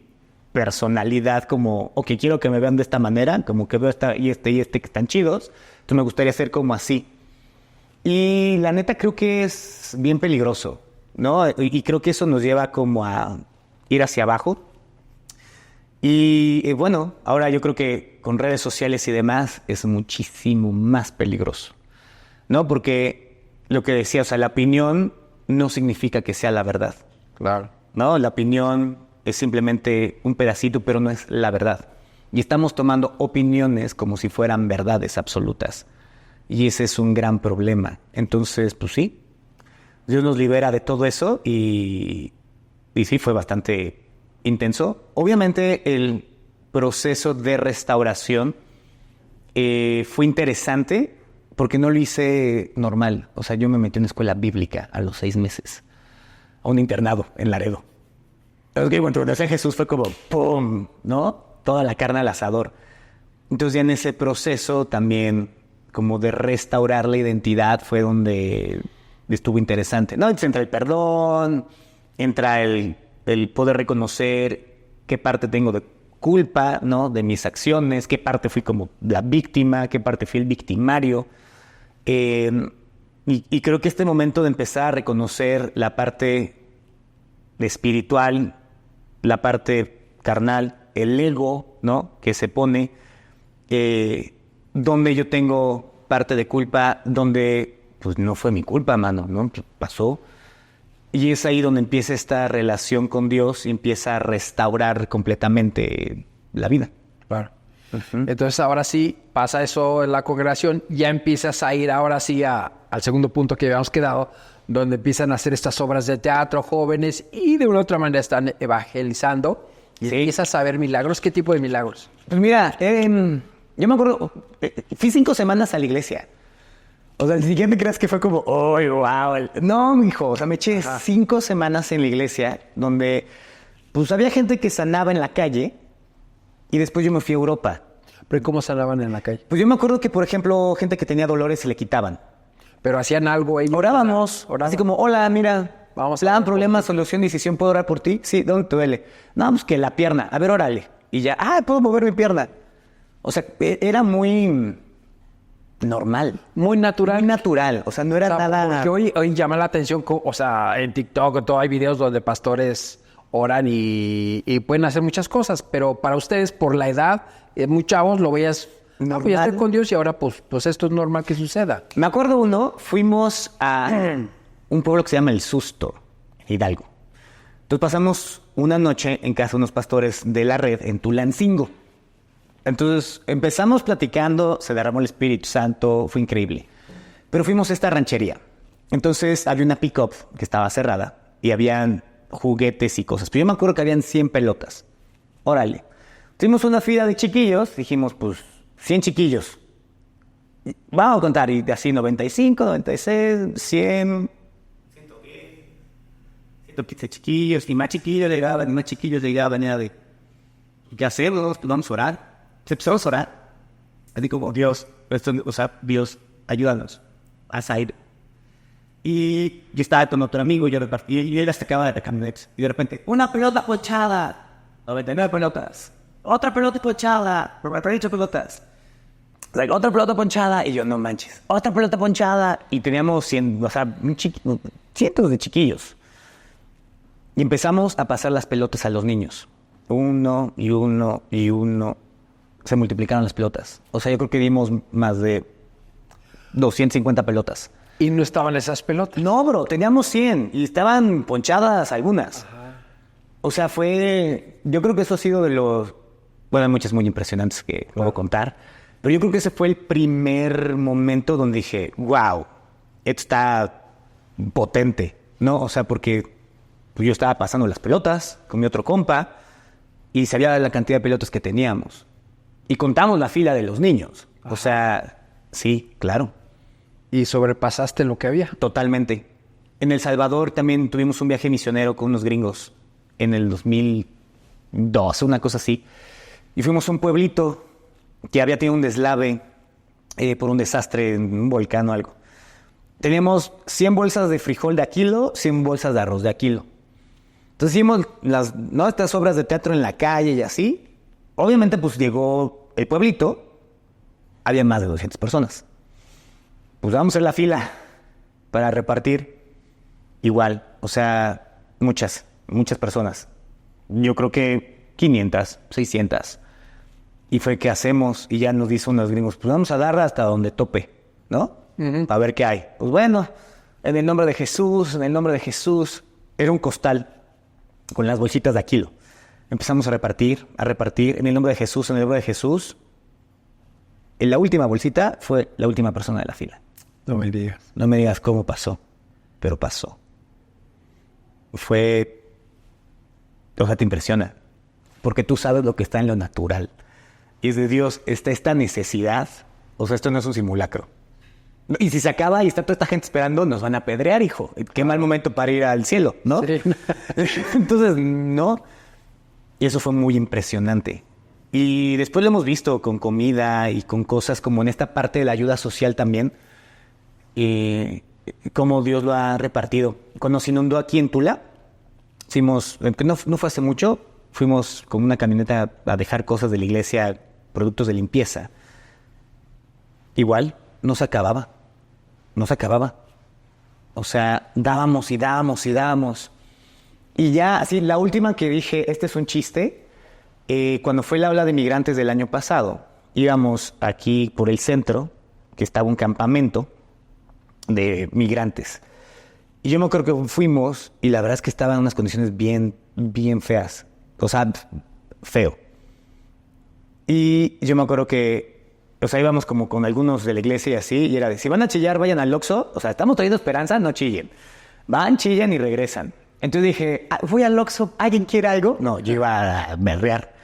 personalidad como, ok, quiero que me vean de esta manera, como que veo esta y este que están chidos, entonces me gustaría ser como así. Y la neta creo que es bien peligroso, ¿no? Y creo que eso nos lleva como a ir hacia abajo. Y bueno, ahora yo creo que con redes sociales y demás es muchísimo más peligroso, ¿no? Porque lo que decía, o sea, la opinión no significa que sea la verdad. Claro. ¿No? La opinión es simplemente un pedacito, pero no es la verdad. Y estamos tomando opiniones como si fueran verdades absolutas. Y ese es un gran problema. Entonces, pues sí, Dios nos libera de todo eso y sí, fue bastante intenso. Obviamente el proceso de restauración fue interesante porque no lo hice normal. O sea, yo me metí en una escuela bíblica a los 6 meses, a un internado en Laredo. Entonces, que cuando conocí a Jesús fue como ¡pum!, ¿no? Toda la carne al asador. Entonces ya en ese proceso también como de restaurar la identidad fue donde estuvo interesante, ¿no? Entonces entra el perdón, entra el poder reconocer qué parte tengo de culpa, ¿no? De mis acciones, qué parte fui como la víctima, qué parte fui el victimario. Y creo que este momento de empezar a reconocer la parte espiritual, la parte carnal, el ego, ¿no? Que se pone, donde yo tengo parte de culpa, donde pues no fue mi culpa, mano, ¿no? Pasó. Y es ahí donde empieza esta relación con Dios y empieza a restaurar completamente la vida. Claro. Uh-huh. Entonces ahora sí pasa eso en la congregación, ya empiezas a ir ahora sí al segundo punto que habíamos quedado, donde empiezan a hacer estas obras de teatro jóvenes y de una u otra manera están evangelizando y empiezas a ver milagros. ¿Qué tipo de milagros? Pues mira, yo me acuerdo, fui 5 semanas a la iglesia. O sea, el siguiente creas que fue como, ¡oh, wow! No, mijo, o sea, me eché 5 semanas en la iglesia donde pues había gente que sanaba en la calle y después yo me fui a Europa. ¿Pero cómo sanaban en la calle? Pues yo me acuerdo que, por ejemplo, gente que tenía dolores se le quitaban. Pero hacían algo ahí. Orábamos, Oraban. así como, hola, mira, Vamos a plan, orar por problema, solución, decisión, ¿puedo orar por ti? Sí, ¿dónde te duele? No, pues que la pierna. A ver, órale. Y ya, puedo mover mi pierna. O sea, era muy normal. Muy natural. Muy natural. O sea, no era O sea, nada... porque hoy llama la atención, o sea, en TikTok todo hay videos donde pastores oran y pueden hacer muchas cosas, pero para ustedes, por la edad, muy chavos, lo veías, pues ya Normal. estoy con Dios y ahora pues esto es normal que suceda. Me acuerdo fuimos a un pueblo que se llama El Susto, Hidalgo. Entonces pasamos una noche en casa de unos pastores de la red en Tulancingo. Entonces empezamos platicando, se derramó el Espíritu Santo, fue increíble. Pero fuimos a esta ranchería. Entonces había una pick-up que estaba cerrada y habían juguetes y cosas. Pero yo me acuerdo que habían 100 pelotas. Órale. Tuvimos una fila de chiquillos, dijimos, pues, 100 chiquillos. Vamos a contar, y así 95, 96, 100, 115 chiquillos, y más chiquillos llegaban, era de, ¿qué hacemos? Vamos a orar. Empezamos a orar. Así como, Dios, Dios, ayúdanos a salir. Y yo estaba con otro amigo, y él sacaba de la camioneta. Y de repente, una pelota ponchada, 99 pelotas. Otra pelota ponchada, 48 pelotas. Otra pelota ponchada, y yo, no manches. Otra pelota ponchada, y teníamos cientos de chiquillos. Y empezamos a pasar las pelotas a los niños. Uno y uno y uno. Se multiplicaron las pelotas. O sea, yo creo que dimos más de 250 pelotas. Y no estaban esas pelotas. No, bro, teníamos 100 y estaban ponchadas algunas. Ajá. O sea, yo creo que eso ha sido de los... Bueno, hay muchas muy impresionantes que puedo contar. Pero yo creo que ese fue el primer momento donde dije, wow, esto está potente, ¿no? O sea, porque pues, yo estaba pasando las pelotas con mi otro compa y sabía la cantidad de pelotas que teníamos. Y contamos la fila de los niños. O sea, sí, claro. Y sobrepasaste lo que había. Totalmente. En El Salvador también tuvimos un viaje misionero con unos gringos en el 2002, una cosa así. Y fuimos a un pueblito que había tenido un deslave por un desastre en un volcán o algo. Teníamos 100 bolsas de frijol de a kilo, 100 bolsas de arroz de a kilo. Entonces hicimos estas obras de teatro en la calle y así. Obviamente, pues llegó el pueblito, había más de 200 personas. Pues vamos en la fila para repartir igual, o sea, muchas personas. Yo creo que 500, 600. Y fue que hacemos, y ya nos dicen unos gringos, pues vamos a darla hasta donde tope, ¿no? Para ver qué hay. Pues bueno, en el nombre de Jesús, era un costal con las bolsitas de a kilo. Empezamos a repartir, en el nombre de Jesús, En la última bolsita fue la última persona de la fila. No me digas. No me digas cómo pasó, pero pasó. O sea, te impresiona, porque tú sabes lo que está en lo natural. Y es de Dios, está esta necesidad, o sea, esto no es un simulacro. Y si se acaba y está toda esta gente esperando, nos van a apedrear, hijo. Qué mal momento para ir al cielo, ¿no? Sí. Entonces, no. Y eso fue muy impresionante. Y después lo hemos visto con comida y con cosas como en esta parte de la ayuda social también. Cómo Dios lo ha repartido. Cuando se inundó aquí en Tula, no fue hace mucho, fuimos con una camioneta a dejar cosas de la iglesia, productos de limpieza. Igual, no se acababa. O sea, dábamos y dábamos y dábamos. Y ya, así, la última que dije, este es un chiste, cuando fue la ola de migrantes del año pasado, íbamos aquí por el centro, que estaba un campamento de migrantes. Y yo me acuerdo que fuimos, y la verdad es que estaban en unas condiciones bien, bien feas. O sea, feo. Y yo me acuerdo que, o sea, íbamos como con algunos de la iglesia y así, y era de, si van a chillar, vayan al Oxxo. O sea, estamos trayendo esperanza, no chillen. Van, chillan y regresan. Entonces dije, voy al Oxxo, ¿alguien quiere algo? No, yo iba a berrear.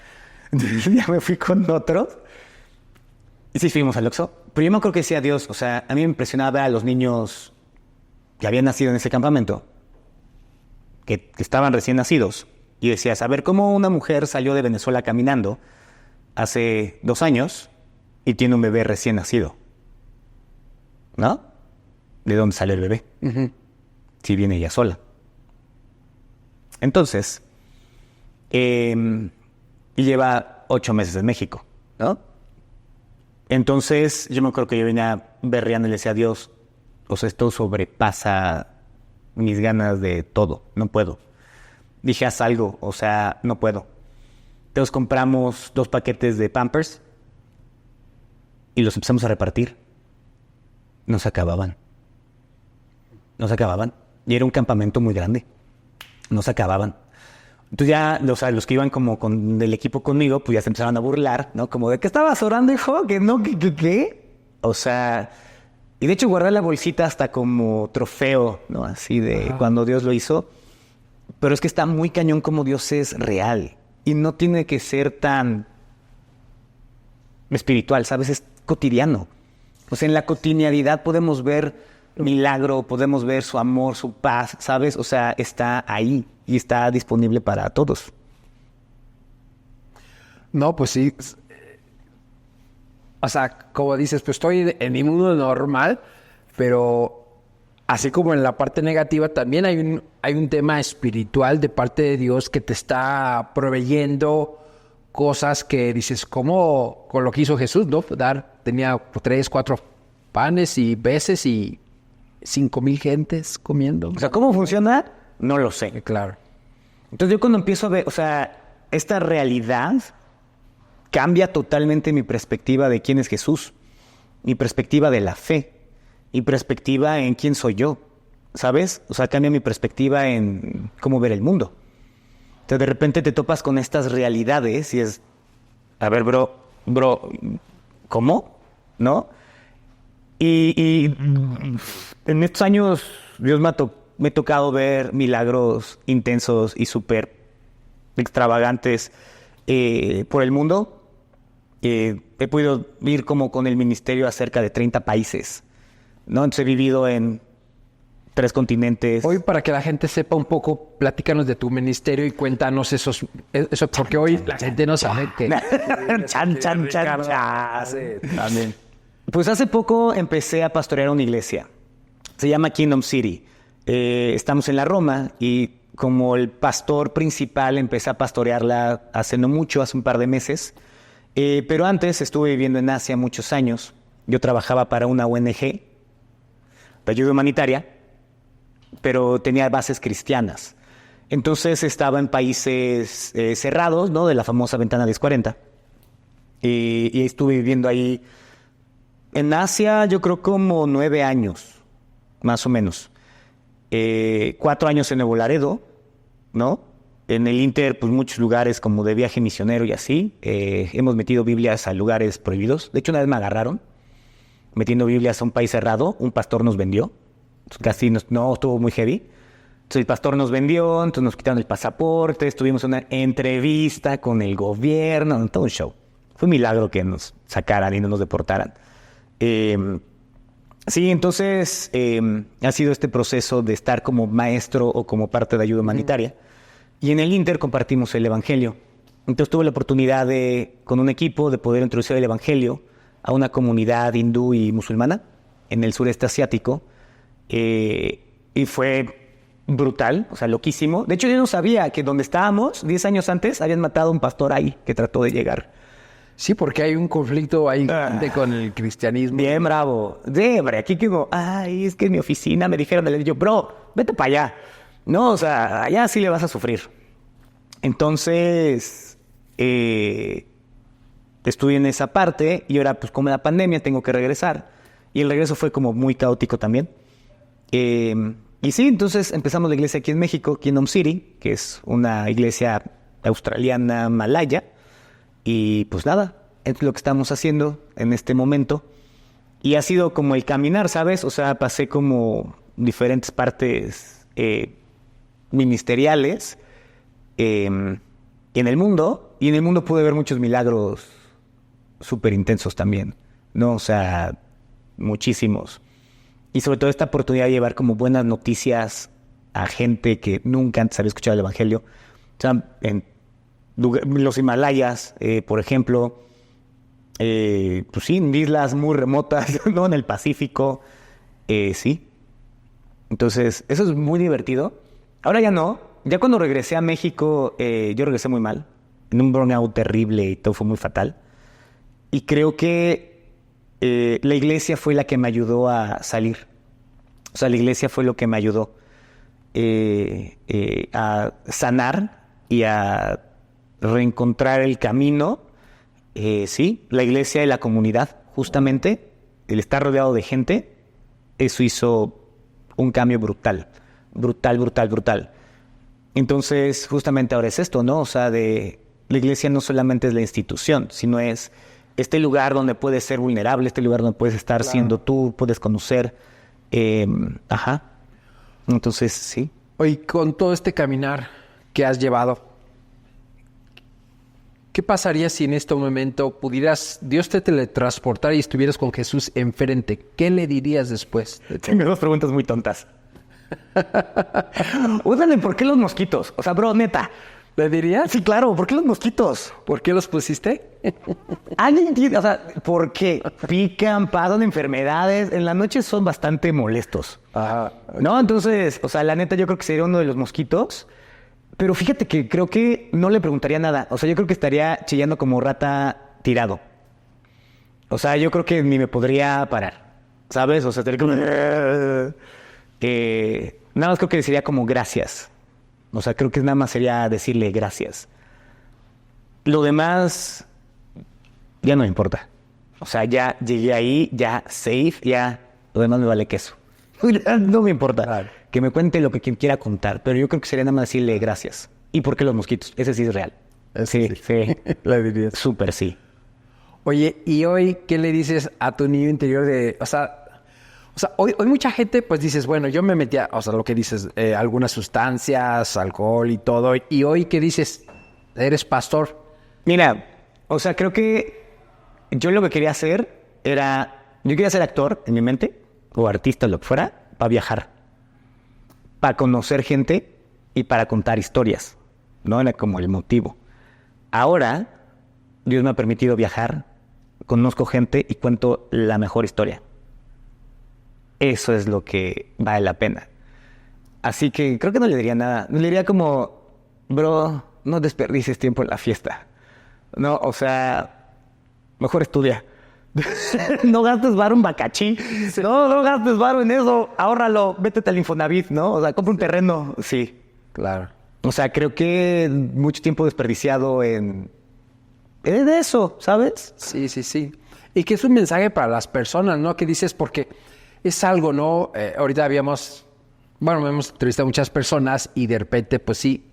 Entonces ya me fui con otros. Y sí fuimos al Oxxo. Pero yo me acuerdo que decía Dios, o sea, a mí me impresionaba ver a los niños que habían nacido en ese campamento, que estaban recién nacidos. Y decías, a ver, ¿cómo una mujer salió de Venezuela caminando hace 2 años y tiene un bebé recién nacido. ¿No? ¿De dónde sale el bebé? Si viene ella sola. Entonces, y lleva 8 meses en México, ¿no? Entonces, yo me acuerdo que yo venía berreando y le decía a Dios, o sea, esto sobrepasa mis ganas de todo, no puedo. Dije, haz algo, o sea, no puedo. Entonces compramos 2 paquetes de Pampers y los empezamos a repartir. No se acababan. No se acababan. Y era un campamento muy grande. No se acababan. Entonces ya, o sea, los que iban como con el equipo conmigo, pues ya se empezaron a burlar, ¿no? Como de, ¿qué estabas orando, hijo? ¿Que no? ¿Qué? O sea, y de hecho guardé la bolsita hasta como trofeo, ¿no? Así de cuando Dios lo hizo. Pero es que está muy cañón como Dios es real. Y no tiene que ser tan espiritual, ¿sabes? Es cotidiano. O sea, en la cotidianidad podemos ver milagro, podemos ver su amor, su paz, ¿sabes? O sea, está ahí y está disponible para todos. No, pues sí. O sea, como dices, pues estoy en mi mundo normal, pero así como en la parte negativa, también hay un tema espiritual de parte de Dios que te está proveyendo cosas que dices, como con lo que hizo Jesús, ¿no? Tenía 3, 4 panes y peces y 5,000 gentes comiendo. O sea, ¿cómo funciona? No lo sé. Claro. Entonces yo cuando empiezo a ver, o sea, esta realidad cambia totalmente mi perspectiva de quién es Jesús, mi perspectiva de la fe, mi perspectiva en quién soy yo, ¿sabes? O sea, cambia mi perspectiva en cómo ver el mundo. Entonces de repente te topas con estas realidades y es, a ver, bro, ¿cómo? ¿No? Y en estos años Dios me ha tocado ver milagros intensos y súper extravagantes por el mundo. He podido ir como con el ministerio a cerca de 30 países, ¿no? Entonces he vivido en 3 continentes. Hoy, para que la gente sepa un poco, platícanos de tu ministerio y cuéntanos eso, porque hoy la gente no sabe que... Chan. También. Pues hace poco empecé a pastorear una iglesia. Se llama Kingdom City. Estamos en la Roma y como el pastor principal empecé a pastorearla hace no mucho, hace un par de meses. Pero antes estuve viviendo en Asia muchos años. Yo trabajaba para una ONG de ayuda humanitaria, pero tenía bases cristianas. Entonces estaba en países cerrados, ¿no? De la famosa ventana 1040. Y estuve viviendo ahí en Asia, yo creo como 9 años, más o menos. 4 años en Nuevo Laredo, ¿no? En el Inter, pues muchos lugares como de viaje misionero y así. Hemos metido Biblias a lugares prohibidos. De hecho, una vez me agarraron metiendo Biblias a un país cerrado. Un pastor nos vendió. Casi no estuvo muy heavy. Entonces el pastor nos vendió, entonces nos quitaron el pasaporte, tuvimos una entrevista con el gobierno, todo un show. Fue un milagro que nos sacaran y no nos deportaran. Sí, entonces ha sido este proceso de estar como maestro o como parte de ayuda humanitaria. Y en el Inter compartimos el Evangelio. Entonces tuve la oportunidad con un equipo de poder introducir el Evangelio a una comunidad hindú y musulmana en el sureste asiático. Y fue brutal, o sea, loquísimo. De hecho, yo no sabía que donde estábamos, 10 años antes, habían matado a un pastor ahí que trató de llegar. Sí, porque hay un conflicto ahí con el cristianismo. Bien bravo. Sí, hombre, aquí como, ay, es que en mi oficina me dijeron, yo, bro, vete para allá. No, o sea, allá sí le vas a sufrir. Entonces, estuve en esa parte y ahora, pues, como la pandemia, tengo que regresar. Y el regreso fue como muy caótico también. Y sí, entonces empezamos la iglesia aquí en México, Kingdom City, que es una iglesia australiana malaya. Y pues nada, es lo que estamos haciendo en este momento. Y ha sido como el caminar, ¿sabes? O sea, pasé como diferentes partes ministeriales en el mundo. Y en el mundo pude ver muchos milagros súper intensos también, ¿no? O sea, muchísimos. Y sobre todo esta oportunidad de llevar como buenas noticias a gente que nunca antes había escuchado el Evangelio. O sea, en los Himalayas, por ejemplo, pues sí, en islas muy remotas, ¿no? En el Pacífico. Sí. Entonces, eso es muy divertido. Ahora ya no. Ya cuando regresé a México, yo regresé muy mal. En un burnout terrible y todo fue muy fatal. Y creo que la iglesia fue la que me ayudó a salir. O sea, la iglesia fue lo que me ayudó a sanar y a reencontrar el camino. Sí, la iglesia y la comunidad, justamente, el estar rodeado de gente, eso hizo un cambio brutal. Brutal, brutal, brutal. Entonces, justamente ahora es esto, ¿no? O sea, la iglesia no solamente es la institución, sino es este lugar donde puedes ser vulnerable, este lugar donde puedes estar siendo tú, puedes conocer. Ajá. Entonces, sí. Oye, con todo este caminar que has llevado, ¿qué pasaría si en este momento Dios te teletransportara y estuvieras con Jesús enfrente? ¿Qué le dirías después? Tengo dos preguntas muy tontas. Úsale, ¿por qué los mosquitos? O sea, bro, neta. ¿Le dirías? Sí, claro, ¿por qué los mosquitos? ¿Por qué los pusiste? ¿Alguien entiende? O sea, ¿por qué? Pican, pasan enfermedades. En la noche son bastante molestos. Ajá. ¿No? Entonces, o sea, la neta, yo creo que sería uno de los mosquitos. Pero fíjate que creo que no le preguntaría nada. O sea, yo creo que estaría chillando como rata tirado. O sea, yo creo que ni me podría parar. ¿Sabes? O sea, estaría como... nada más creo que sería como gracias. O sea, creo que nada más sería decirle gracias. Lo demás ya no me importa. O sea, ya llegué ahí, ya safe, ya lo demás me vale queso. No me importa. Claro. Que me cuente lo que quien quiera contar, pero yo creo que sería nada más decirle gracias. ¿Y por qué los mosquitos? Ese sí es real. Sí. Le dirías. Súper sí. Oye, ¿y hoy qué le dices a tu niño interior de... O sea, hoy mucha gente, pues dices, bueno, yo me metía, o sea, lo que dices, algunas sustancias, alcohol y todo. Y hoy, ¿qué dices? Eres pastor. Mira, o sea, creo que yo lo que quería hacer era... Yo quería ser actor en mi mente, o artista, lo que fuera, para viajar. Para conocer gente y para contar historias. No era como el motivo. Ahora, Dios me ha permitido viajar, conozco gente y cuento la mejor historia. Eso es lo que vale la pena. Así que creo que no le diría nada. Le diría como, bro, no desperdicies tiempo en la fiesta. No, o sea, mejor estudia. No gastes varo en bacachí. No gastes varo en eso. Ahórralo, vétete al Infonavit, ¿no? O sea, compra un terreno. Sí. Claro. O sea, creo que mucho tiempo desperdiciado en eso, ¿sabes? Sí. Y que es un mensaje para las personas, ¿no? Que dices, porque es algo, ¿no? Ahorita hemos entrevistado a muchas personas y de repente, pues sí,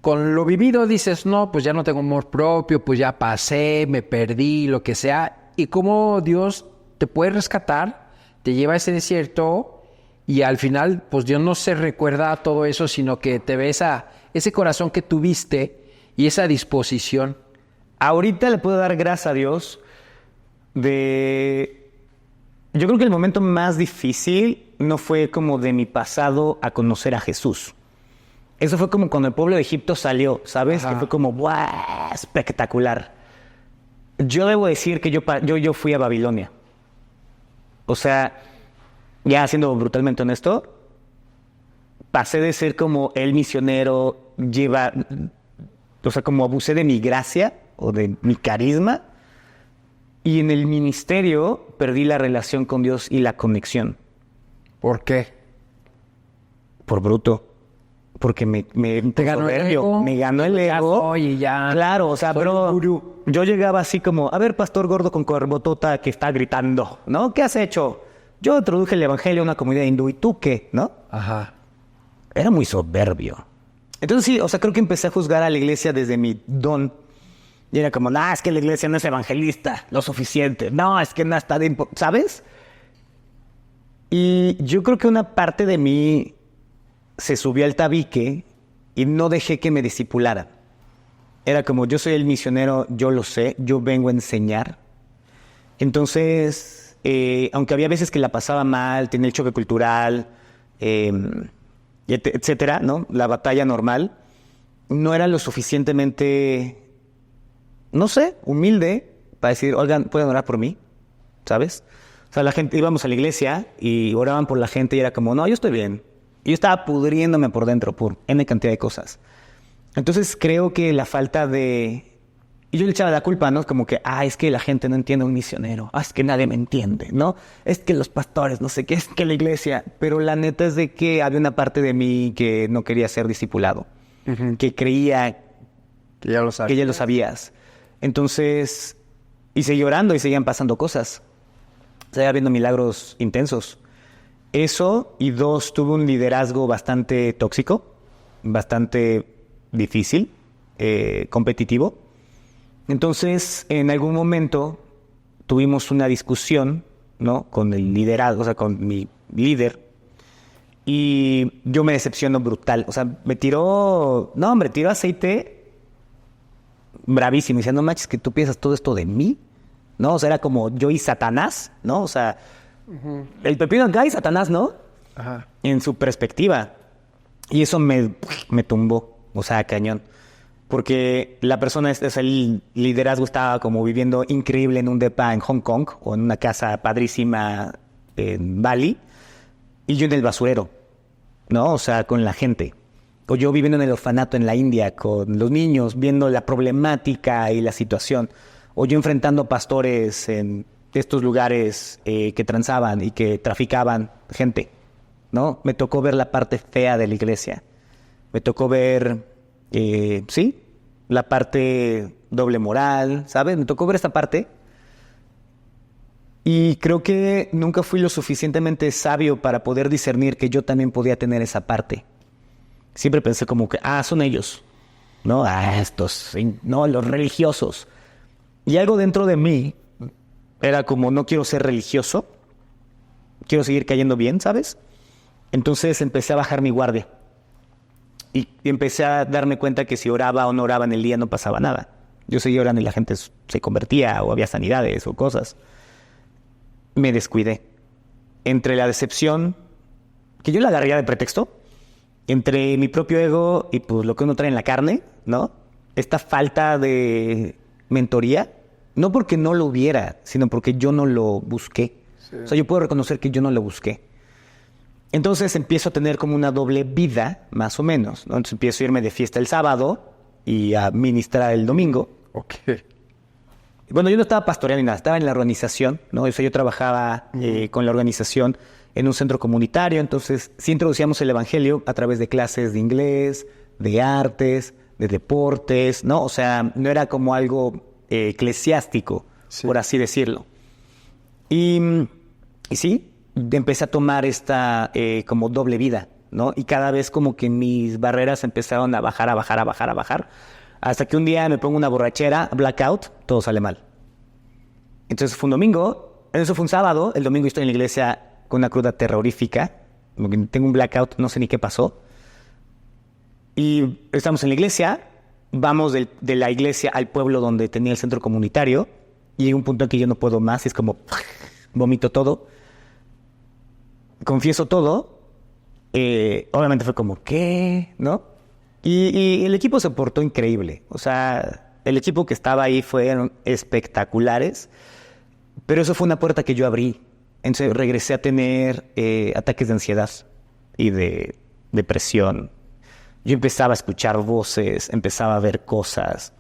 con lo vivido dices, no, pues ya no tengo amor propio, pues ya pasé, me perdí, lo que sea. Y cómo Dios te puede rescatar, te lleva a ese desierto y al final, pues Dios no se recuerda todo eso, sino que te ve ese corazón que tuviste y esa disposición. Ahorita le puedo dar gracias a Dios Yo creo que el momento más difícil no fue como de mi pasado a conocer a Jesús. Eso fue como cuando el pueblo de Egipto salió, ¿sabes? Ajá. Que fue como, ¡guau! Espectacular. Yo debo decir que yo fui a Babilonia. O sea, ya siendo brutalmente honesto, pasé de ser como el misionero, o sea, como abusé de mi gracia o de mi carisma, y en el ministerio perdí la relación con Dios y la conexión. ¿Por qué? Por bruto. Porque ¿Te ganó el ego? Me ganó el ego. Oye, ya. Claro, o sea, bro, yo llegaba así como, a ver, pastor gordo con corbotota que está gritando, ¿no? ¿Qué has hecho? Yo introduje el evangelio a una comunidad hindú, ¿y tú qué? ¿No? Ajá. Era muy soberbio. Entonces sí, o sea, creo que empecé a juzgar a la iglesia desde mi don. Y era como, es que la iglesia no es evangelista, lo suficiente. No, es que no está de... ¿Sabes? Y yo creo que una parte de mí se subió al tabique y no dejé que me discipularan. Era como, yo soy el misionero, yo lo sé, yo vengo a enseñar. Entonces, aunque había veces que la pasaba mal, tenía el choque cultural, etcétera, ¿no? La batalla normal, no era lo suficientemente, no sé, humilde para decir, oigan, ¿pueden orar por mí? ¿Sabes? O sea, la gente, íbamos a la iglesia y oraban por la gente y era como, no, yo estoy bien. Y yo estaba pudriéndome por dentro por N cantidad de cosas. Entonces creo que la falta de... Y yo le echaba la culpa, ¿no? Como que, es que la gente no entiende a un misionero. Es que nadie me entiende, ¿no? Es que los pastores, no sé qué, es que la iglesia. Pero la neta es de que había una parte de mí que no quería ser discipulado. Que creía que ya lo sabía. Que ya lo sabías. Entonces, y seguí orando y seguían pasando cosas. Seguía habiendo milagros intensos. Eso, y 2, tuve un liderazgo bastante tóxico, bastante difícil, competitivo. Entonces, en algún momento tuvimos una discusión, ¿no? Con el liderazgo, o sea, con mi líder. Y yo me decepciono brutal. O sea, tiró aceite bravísimo. Y decía, no manches, que tú piensas todo esto de mí, ¿no? O sea, era como yo y Satanás, ¿no? O sea, el pepino acá y Satanás, ¿no? Ajá. En su perspectiva. Y eso me tumbó, o sea, cañón. Porque la persona, el liderazgo estaba como viviendo increíble en un depa en Hong Kong o en una casa padrísima en Bali y yo en el basurero, ¿no? O sea, con la gente. O yo viviendo en el orfanato en la India con los niños, viendo la problemática y la situación. O yo enfrentando pastores en estos lugares que transaban y que traficaban gente, ¿no? Me tocó ver la parte fea de la iglesia. Me tocó ver... sí, la parte doble moral, ¿sabes? Me tocó ver esta parte y creo que nunca fui lo suficientemente sabio para poder discernir que yo también podía tener esa parte. Siempre pensé como que, son ellos, ¿no? Estos, no, los religiosos. Y algo dentro de mí era como, no quiero ser religioso, quiero seguir cayendo bien, ¿sabes? Entonces empecé a bajar mi guardia. Y empecé a darme cuenta que si oraba o no oraba en el día no pasaba nada. Yo seguía orando y la gente se convertía o había sanidades o cosas. Me descuidé. Entre la decepción, que yo la agarraría de pretexto, entre mi propio ego y pues lo que uno trae en la carne, ¿no? Esta falta de mentoría, no porque no lo hubiera, sino porque yo no lo busqué. Sí. O sea, yo puedo reconocer que yo no lo busqué. Entonces empiezo a tener como una doble vida, más o menos, ¿no? Entonces empiezo a irme de fiesta el sábado y a ministrar el domingo. Ok. Bueno, yo no estaba pastoreando ni nada, estaba en la organización, ¿no? O sea, yo trabajaba con la organización en un centro comunitario, entonces sí introducíamos el evangelio a través de clases de inglés, de artes, de deportes, ¿no? O sea, no era como algo eclesiástico, sí, por así decirlo. Y sí, empecé a tomar esta como doble vida, ¿no? Y cada vez como que mis barreras empezaron a bajar, hasta que un día me pongo una borrachera, blackout, todo sale mal. Entonces fue un domingo, eso fue un sábado, el domingo estoy en la iglesia con una cruda terrorífica, tengo un blackout, no sé ni qué pasó. Y estamos en la iglesia, vamos de la iglesia al pueblo donde tenía el centro comunitario, y llega un punto en que yo no puedo más, y es como, vomito todo. Confieso todo, obviamente fue como, ¿qué? ¿No? Y el equipo se portó increíble. O sea, el equipo que estaba ahí fueron espectaculares, pero eso fue una puerta que yo abrí. Entonces regresé a tener ataques de ansiedad y de depresión. Yo empezaba a escuchar voces, empezaba a ver cosas.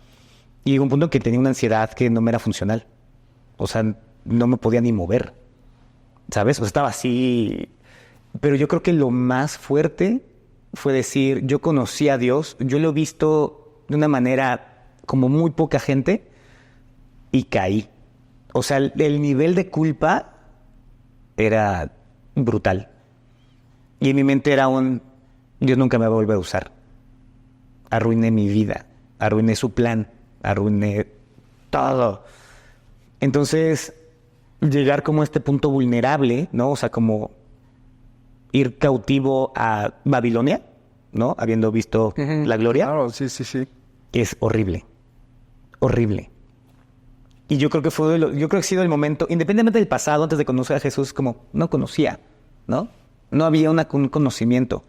Y llegó un punto en que tenía una ansiedad que no me era funcional. O sea, no me podía ni mover, ¿sabes? O sea, estaba así. Pero yo creo que lo más fuerte fue decir, yo conocí a Dios, yo lo he visto de una manera como muy poca gente y caí. O sea, el nivel de culpa era brutal. Y en mi mente era Dios nunca me va a volver a usar. Arruiné mi vida, arruiné su plan, arruiné todo. Entonces, llegar como a este punto vulnerable, ¿no? O sea, como ir cautivo a Babilonia, ¿no? Habiendo visto la gloria. Claro, sí, sí, sí. Es horrible. Horrible. Y yo creo que ha sido el momento, independientemente del pasado, antes de conocer a Jesús, como no conocía, ¿no? No había un conocimiento.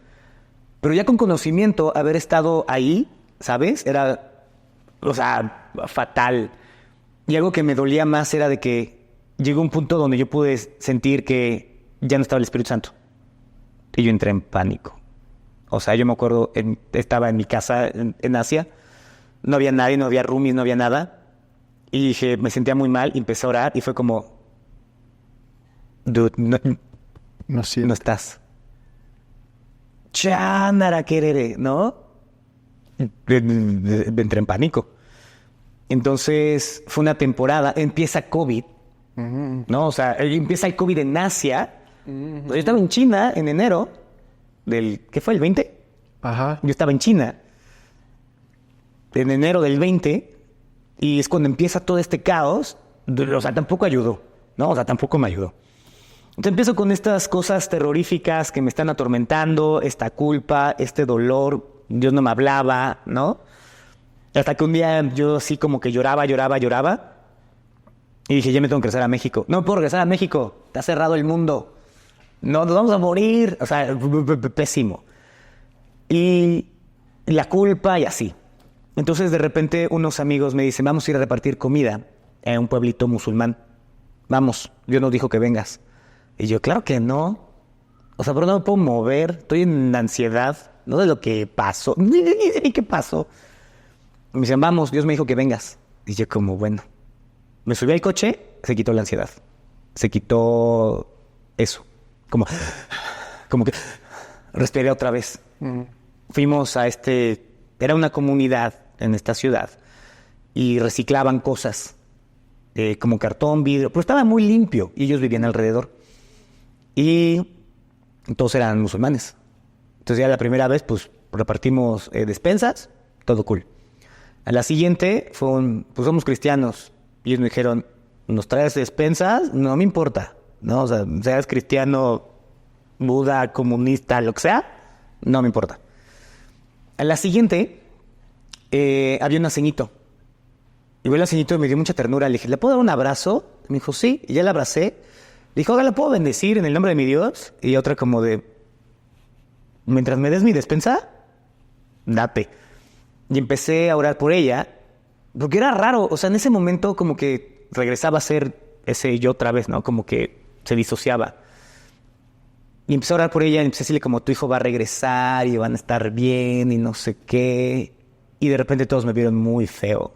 Pero ya con conocimiento, haber estado ahí, ¿sabes? Era, o sea, fatal. Y algo que me dolía más era de que llegó un punto donde yo pude sentir que ya no estaba el Espíritu Santo. Y yo entré en pánico. O sea, yo me acuerdo, estaba en mi casa en Asia, no había nadie, no había roomies, no había nada. Y dije, me sentía muy mal, y empecé a orar y fue como, dude, no estás. Chanara querere, ¿no? Entré en pánico. Entonces, fue una temporada, empieza COVID, ¿no? O sea, empieza el COVID en Asia. Yo estaba en China en enero ¿qué fue? ¿El 20? Ajá. Yo estaba en China en enero del 20 y es cuando empieza todo este caos. O sea, tampoco ayudó, ¿no? O sea, tampoco me ayudó. Entonces empiezo con estas cosas terroríficas que me están atormentando, esta culpa, este dolor. Dios no me hablaba, ¿no? Hasta que un día yo así como que lloraba. Y dije, ya me tengo que regresar a México. No puedo regresar a México. Está cerrado el mundo. No, nos vamos a morir. O sea, pésimo. Y la culpa y así. Entonces de repente unos amigos me dicen, vamos a ir a repartir comida en un pueblito musulmán. Vamos, Dios nos dijo que vengas. Y yo, claro que no. O sea, pero no me puedo mover. Estoy en ansiedad. No sé lo que pasó. ¿Y qué pasó? Me dicen, vamos, Dios me dijo que vengas. Y yo como, bueno. Me subí al coche, se quitó la ansiedad. Se quitó eso. Como que respiré otra vez. Fuimos a era una comunidad en esta ciudad y reciclaban cosas como cartón, vidrio, pero estaba muy limpio y ellos vivían alrededor. Y todos eran musulmanes. Entonces ya la primera vez, pues repartimos despensas, todo cool. A la siguiente pues somos cristianos. Y ellos me dijeron, ¿nos traes despensas? No me importa, ¿no? O sea, seas cristiano, Buda, comunista, lo que sea, no me importa. A la siguiente, había un aceñito. Y vi el aceñito y me dio mucha ternura. Le dije, ¿le puedo dar un abrazo? Me dijo, sí. Y ya la abracé. Le dijo, ¿la puedo bendecir en el nombre de mi Dios? Y otra como de, mientras me des mi despensa, date. Y empecé a orar por ella. Porque era raro, o sea, en ese momento como que regresaba a ser ese yo otra vez, ¿no? Como que se disociaba. Y empecé a orar por ella y empecé a decirle como, tu hijo va a regresar y van a estar bien y no sé qué. Y de repente todos me vieron muy feo.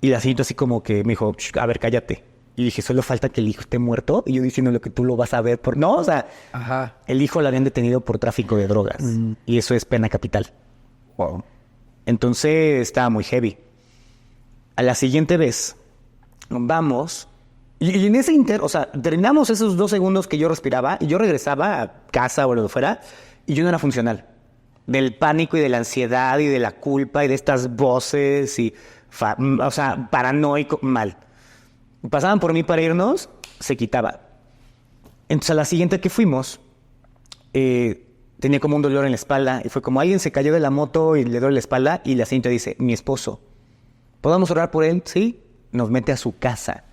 Y la señorita así como que me dijo, a ver, cállate. Y dije, solo falta que el hijo esté muerto. Y yo diciéndole que tú lo vas a ver por... No, o sea, ajá, el hijo lo habían detenido por tráfico de drogas. Y eso es pena capital. wow. Entonces estaba muy heavy. A la siguiente vez, vamos, y en ese o sea, terminamos esos 2 segundos que yo respiraba y yo regresaba a casa o lo que fuera y yo no era funcional. Del pánico y de la ansiedad y de la culpa y de estas voces y, o sea, paranoico, mal. Pasaban por mí para irnos, se quitaba. Entonces a la siguiente que fuimos, tenía como un dolor en la espalda y fue como alguien se cayó de la moto y le duele la espalda y la señorita dice, mi esposo. ¿Podemos orar por él? Sí. Nos mete a su casa.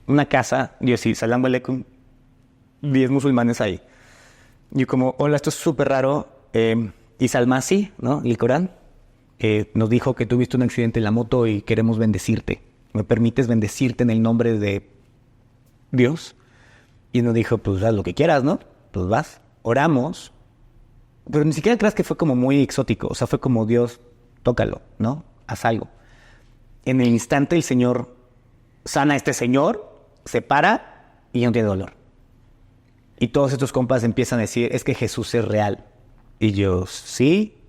Una casa, yo sí, salam aleikum, 10 musulmanes ahí. Yo como, hola, esto es súper raro. Isa al-Masi, ¿no? El Corán, nos dijo que tuviste un accidente en la moto y queremos bendecirte. ¿Me permites bendecirte en el nombre de Dios? Y nos dijo, pues haz lo que quieras, ¿no? Pues vas. Oramos. Pero ni siquiera creas que fue como muy exótico. O sea, fue como, Dios, tócalo, ¿no? Haz algo. En el instante el Señor sana a este señor, se para y ya no tiene dolor. Y todos estos compas empiezan a decir, es que Jesús es real. Y yo, sí,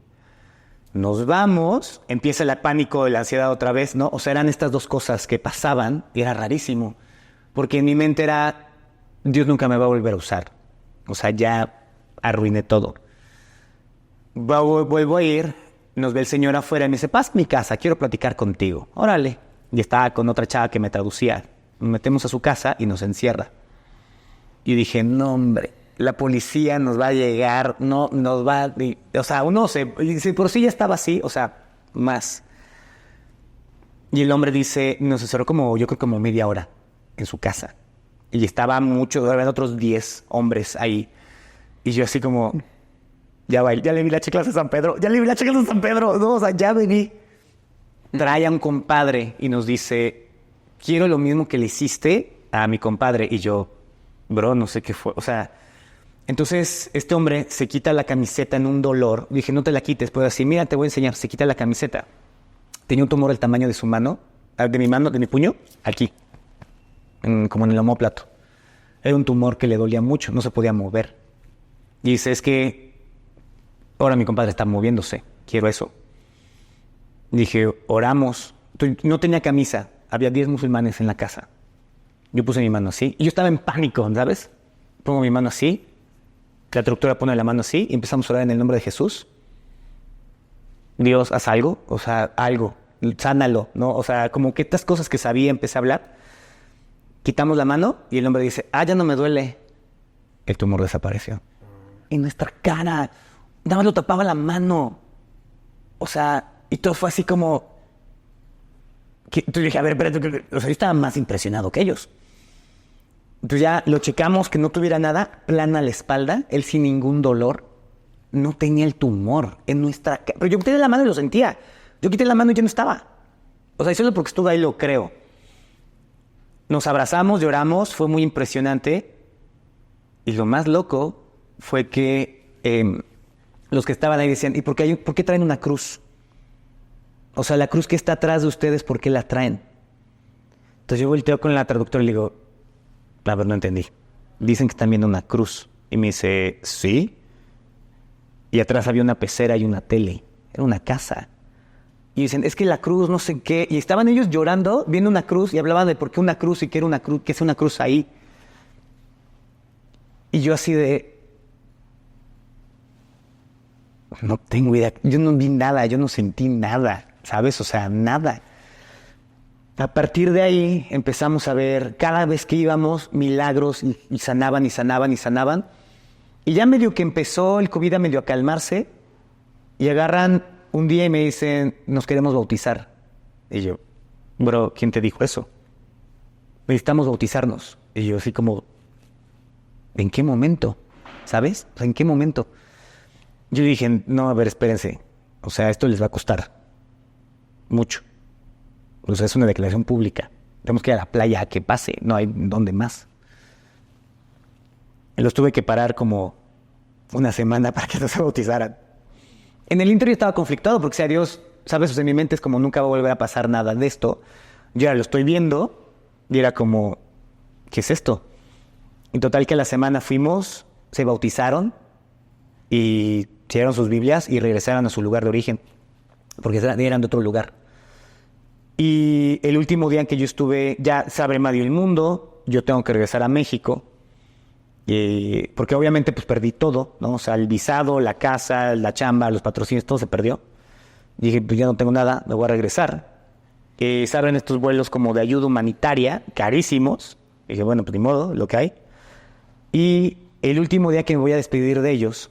nos vamos. Empieza el pánico, la ansiedad otra vez, ¿no? O sea, eran estas dos cosas que pasaban y era rarísimo. Porque en mi mente era, Dios nunca me va a volver a usar. O sea, ya arruiné todo. Vuelvo a ir. Nos ve el señor afuera y me dice, pasa a mi casa, quiero platicar contigo. Órale. Y estaba con otra chava que me traducía. Nos metemos a su casa y nos encierra. Y dije, no, hombre, la policía nos va a llegar, no, nos va... o sea, uno si por sí ya estaba así, o sea, más. Y el hombre dice, nos encerró como, yo creo como media hora en su casa. Y estaba había otros 10 hombres ahí. Y yo así como... Ya le vi la clase a San Pedro. No, o sea, ya vení. Trae a un compadre y nos dice, quiero lo mismo que le hiciste a mi compadre. Y yo, bro, no sé qué fue. O sea, entonces este hombre se quita la camiseta en un dolor. Dije, no te la quites. Pues así, mira, te voy a enseñar. Se quita la camiseta. Tenía un tumor del tamaño de su mano, de mi mano, de mi puño, aquí, como en el omóplato. Era un tumor que le dolía mucho, no se podía mover. Y dice, es que ahora mi compadre está moviéndose, quiero eso. Dije, oramos. No tenía camisa, había 10 musulmanes en la casa. Yo puse mi mano así, y yo estaba en pánico, ¿sabes? Pongo mi mano así, la traductora pone la mano así, y empezamos a orar en el nombre de Jesús. Dios, haz algo, o sea, algo, sánalo, ¿no? O sea, como que estas cosas que sabía, empecé a hablar. Quitamos la mano, y el hombre dice, ya no me duele. El tumor desapareció. En nuestra cara, nada más lo tapaba la mano. O sea, y todo fue así como... Entonces dije, a ver, espérate, o sea, yo estaba más impresionado que ellos. Entonces ya lo checamos, que no tuviera nada, plana la espalda, él sin ningún dolor, no tenía el tumor en nuestra cara. Pero yo quité la mano y lo sentía. Yo quité la mano y ya no estaba. O sea, solo porque estuve ahí lo creo. Nos abrazamos, lloramos, fue muy impresionante. Y lo más loco fue que los que estaban ahí decían, ¿y por qué traen una cruz? O sea, la cruz que está atrás de ustedes, ¿por qué la traen? Entonces yo volteo con la traductora y le digo, a ver, no entendí. Dicen que están viendo una cruz. Y me dice, ¿sí? Y atrás había una pecera y una tele. Era una casa. Y dicen, es que la cruz, no sé qué. Y estaban ellos llorando, viendo una cruz, y hablaban de por qué una cruz y qué era una cruz, qué es una cruz ahí. Y yo así de... No tengo idea. Yo no vi nada, yo no sentí nada, ¿sabes? O sea, nada. A partir de ahí empezamos a ver, cada vez que íbamos, milagros y sanaban y sanaban y sanaban. Y ya medio que empezó el COVID a medio a calmarse y agarran un día y me dicen, nos queremos bautizar. Y yo, bro, ¿quién te dijo eso? Necesitamos bautizarnos. Y yo así como, ¿en qué momento? ¿Sabes? O sea, ¿en qué momento? Yo dije, no, a ver, espérense. O sea, esto les va a costar mucho. O sea, es una declaración pública. Tenemos que ir a la playa a que pase. No hay dónde más. Y los tuve que parar como una semana para que no se bautizaran. En el interior estaba conflictuado porque, sea Dios, ¿sabes? O sea, en mi mente es como nunca va a volver a pasar nada de esto. Yo ya lo estoy viendo y era como, ¿qué es esto? En total que a la semana fuimos, se bautizaron y tiraron sus Biblias y regresaron a su lugar de origen. Porque eran de otro lugar. Y el último día en que yo estuve, ya se abre medio el mundo, yo tengo que regresar a México, porque obviamente pues perdí todo, ¿no? O sea, el visado, la casa, la chamba, los patrocinios, todo se perdió. Y dije, pues ya no tengo nada, me voy a regresar. Se abren estos vuelos como de ayuda humanitaria, carísimos. Y dije, bueno, pues ni modo, lo que hay. Y el último día que me voy a despedir de ellos,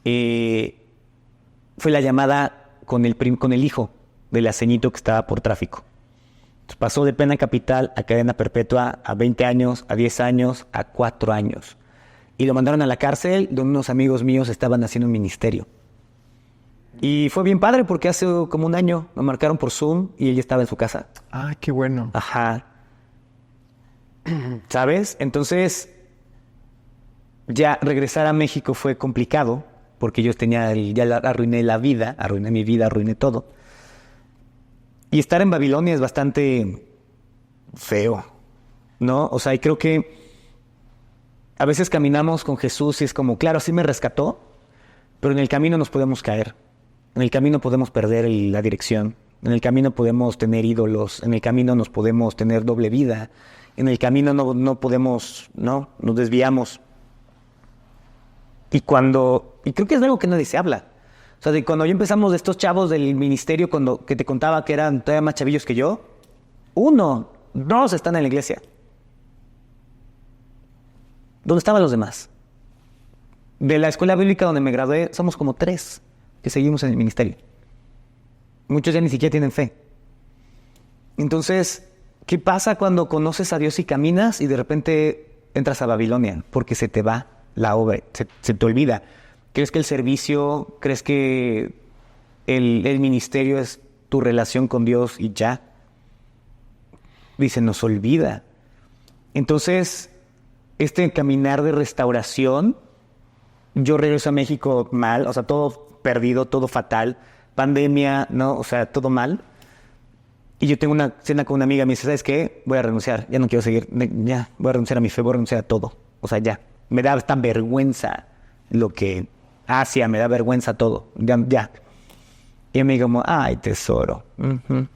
fue la llamada con el hijo del aceñito que estaba por tráfico. Entonces pasó de pena capital a cadena perpetua, a 20 años, a 10 años, a 4 años. Y lo mandaron a la cárcel, donde unos amigos míos estaban haciendo un ministerio. Y fue bien padre porque hace como un año lo marcaron por Zoom y él ya estaba en su casa. Ah, qué bueno. Ajá. ¿Sabes? Entonces, ya regresar a México fue complicado porque yo arruiné la vida, arruiné mi vida, arruiné todo. Y estar en Babilonia es bastante feo, ¿no? O sea, y creo que a veces caminamos con Jesús y es como, claro, sí me rescató, pero en el camino nos podemos caer. En el camino podemos perder la dirección. En el camino podemos tener ídolos. En el camino nos podemos tener doble vida. En el camino no podemos, ¿no? Nos desviamos. Y creo que es algo que nadie se habla. O sea, cuando yo empezamos de estos chavos del ministerio, que te contaba que eran todavía más chavillos que yo, 1, 2 están en la iglesia. ¿Dónde estaban los demás? De la escuela bíblica donde me gradué, somos como 3 que seguimos en el ministerio. Muchos ya ni siquiera tienen fe. Entonces, ¿qué pasa cuando conoces a Dios y caminas y de repente entras a Babilonia? Porque se te va la obra, se te olvida. ¿Crees que el servicio, crees que el ministerio es tu relación con Dios y ya? y se nos olvida. Entonces, este caminar de restauración, yo regreso a México mal, o sea, todo perdido, todo fatal, pandemia, ¿no? O sea, todo mal. Y yo tengo una cena con una amiga, me dice, ¿sabes qué? Voy a renunciar, ya no quiero seguir, ya, voy a renunciar a mi fe, voy a renunciar a todo. O sea, ya, me da esta vergüenza lo que hacía, me da vergüenza todo, ya. Y me digo como, ay, tesoro. Uh-huh.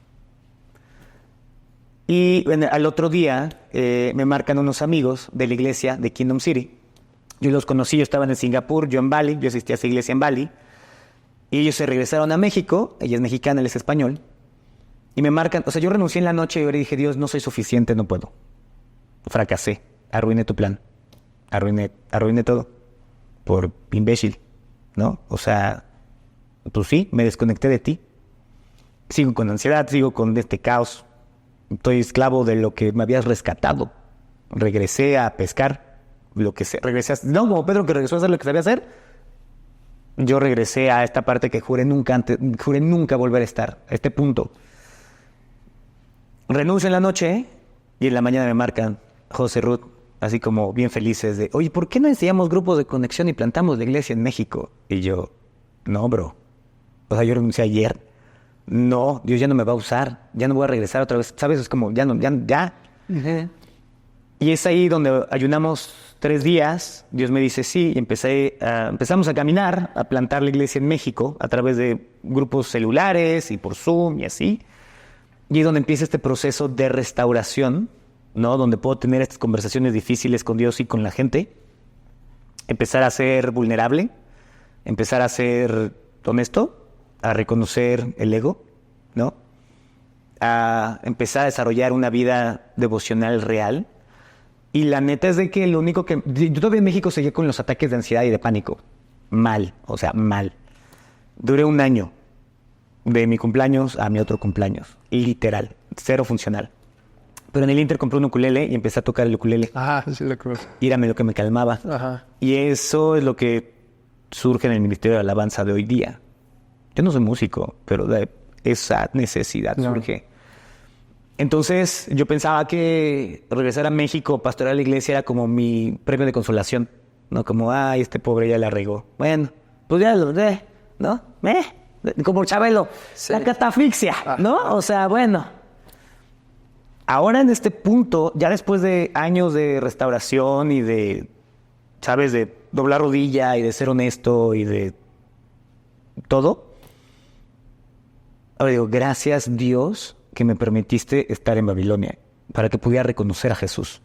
Y bueno, al otro día me marcan unos amigos de la iglesia de Kingdom City. Yo los conocí, yo estaba en Singapur, yo en Bali, yo asistí a esa iglesia en Bali. Y ellos se regresaron a México, ella es mexicana, él es español. Y me marcan, o sea, yo renuncié en la noche y yo le dije, Dios, no soy suficiente, no puedo. Fracasé, arruiné tu plan, arruiné todo por imbécil, ¿no? O sea, pues sí, me desconecté de ti. Sigo con ansiedad, sigo con este caos. Estoy esclavo de lo que me habías rescatado. Regresé a pescar, no, como Pedro que regresó a hacer lo que sabía hacer. Yo regresé a esta parte que juré nunca volver a estar, a este punto. Renuncio en la noche y en la mañana me marcan José Ruth, así como bien felices de, oye, ¿por qué no enseñamos grupos de conexión y plantamos la iglesia en México? Y yo, no, bro. O sea, yo renuncié ayer. No, Dios ya no me va a usar, ya no voy a regresar otra vez. ¿Sabes? Es como, ya. Uh-huh. Y es ahí donde ayunamos 3 días. Dios me dice sí, y empezamos a caminar, a plantar la iglesia en México a través de grupos celulares y por Zoom y así. Y es donde empieza este proceso de restauración, ¿no? Donde puedo tener estas conversaciones difíciles con Dios y con la gente. Empezar a ser vulnerable, empezar a ser honesto, a reconocer el ego, ¿no? A empezar a desarrollar una vida devocional real. Y la neta es de que lo único que... Yo todavía en México seguía con los ataques de ansiedad y de pánico. Mal. Duré 1 año. De mi cumpleaños a mi otro cumpleaños. Literal. 0 funcional. Pero en el Inter compré un ukulele y empecé a tocar el ukulele. Ajá, sí lo creo. Y era lo que me calmaba. Ajá. Y eso es lo que surge en el Ministerio de Alabanza de hoy día. Yo no soy músico, pero de esa necesidad surge. Entonces, yo pensaba que regresar a México, pastorear la iglesia, era como mi premio de consolación. No como, ay, este pobre ya la regó. Bueno, pues ya lo de, ¿no? Como Chabelo, sí. La catafixia, ¿no? O sea, bueno. Ahora en este punto, ya después de años de restauración y de, ¿sabes? De doblar rodilla y de ser honesto y de todo. Ahora digo, gracias Dios que me permitiste estar en Babilonia para que pudiera reconocer a Jesús.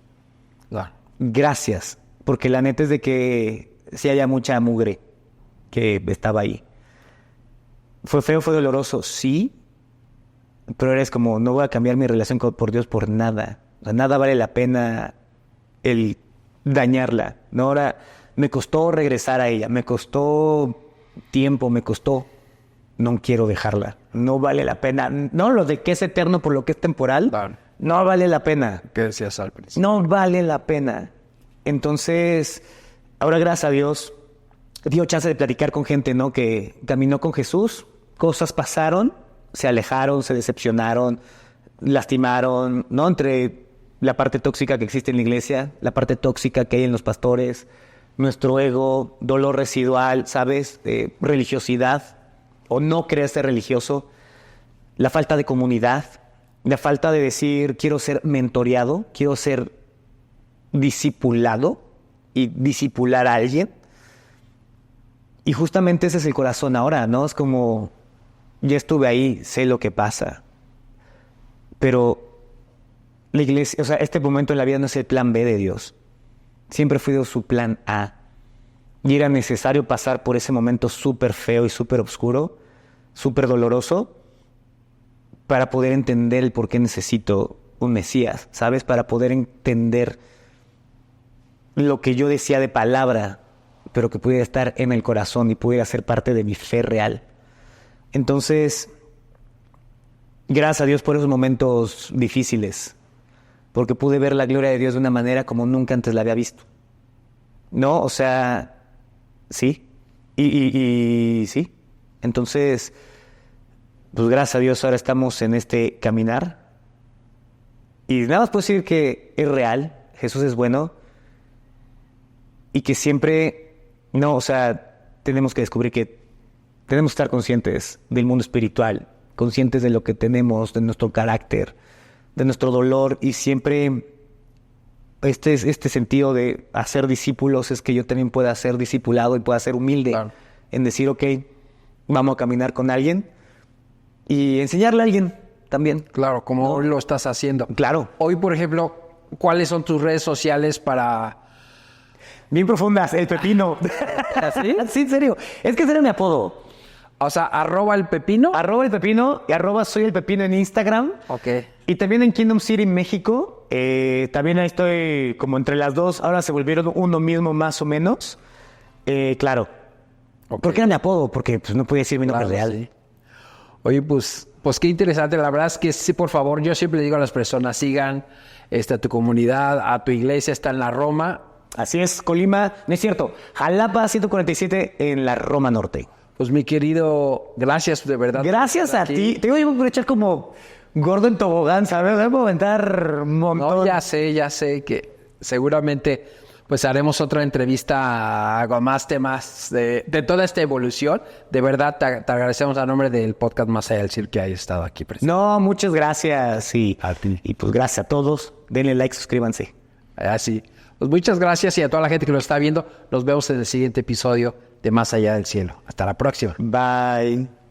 Claro. Gracias, porque la neta es de que sí haya mucha mugre que estaba ahí. Fue feo, fue doloroso, sí, pero eres como, no voy a cambiar mi relación por Dios por nada. O sea, nada vale la pena el dañarla, ¿no? Ahora, me costó regresar a ella, me costó tiempo, no quiero dejarla. No vale la pena. No, lo de que es eterno por lo que es temporal. Claro. No vale la pena. ¿Qué decías al principio? No vale la pena. Entonces, ahora gracias a Dios, dio chance de platicar con gente, ¿no? Que caminó con Jesús. Cosas pasaron, se alejaron, se decepcionaron, lastimaron, ¿no? Entre la parte tóxica que existe en la iglesia, la parte tóxica que hay en los pastores, nuestro ego, dolor residual, ¿sabes? Religiosidad. O no querer ser religioso, la falta de comunidad, la falta de decir quiero ser mentoreado, quiero ser discipulado y discipular a alguien. Y justamente ese es el corazón ahora, ¿no? Es como, ya estuve ahí, sé lo que pasa. Pero la iglesia, o sea, este momento en la vida no es el plan B de Dios. Siempre fue su plan A. Y era necesario pasar por ese momento súper feo y súper oscuro, súper doloroso, para poder entender el por qué necesito un Mesías, ¿sabes? Para poder entender lo que yo decía de palabra, pero que pudiera estar en el corazón y pudiera ser parte de mi fe real. Entonces, gracias a Dios por esos momentos difíciles, porque pude ver la gloria de Dios de una manera como nunca antes la había visto. ¿No? O sea, sí. Y sí. Entonces, pues gracias a Dios ahora estamos en este caminar. Y nada más puedo decir que es real, Jesús es bueno y que siempre, no, o sea, tenemos que descubrir que tenemos que estar conscientes del mundo espiritual, conscientes de lo que tenemos, de nuestro carácter, de nuestro dolor y siempre este sentido de hacer discípulos es que yo también pueda ser discipulado y pueda ser humilde Claro. en decir, ok, vamos a caminar con alguien y enseñarle a alguien también. Claro, como hoy lo estás haciendo. Claro. Hoy, por ejemplo, ¿cuáles son tus redes sociales para...? Bien profundas, el pepino. ¿Así? Sí, en serio. Es que ese era mi apodo. O sea, @el pepino. @el pepino y @soy el pepino en Instagram. Ok. Y también en Kingdom City, México. También ahí estoy como entre las dos. Ahora se volvieron uno mismo más o menos. Claro. Ok. ¿Por qué era mi apodo? Porque pues, no podía decir mi nombre Claro, real. sí. Oye, pues qué interesante. La verdad es que sí, por favor, yo siempre le digo a las personas, sigan a tu comunidad, a tu iglesia, está en la Roma. Así es, Colima. No es cierto. Jalapa 147 en la Roma Norte. Pues mi querido, gracias de verdad. Gracias a ti. Te digo, yo voy a echar como gordo en tobogán, ¿sabes? Voy a aventar un montón. No, ya sé que seguramente pues haremos otra entrevista con más temas de toda esta evolución. De verdad, te agradecemos a nombre del podcast Más Allá del Circo que hayas estado aquí presente. No, muchas gracias. A ti. Y pues gracias a todos. Denle like, suscríbanse. Así. Pues muchas gracias y a toda la gente que lo está viendo. Nos vemos en el siguiente episodio de Más Allá del Cielo. Hasta la próxima. Bye.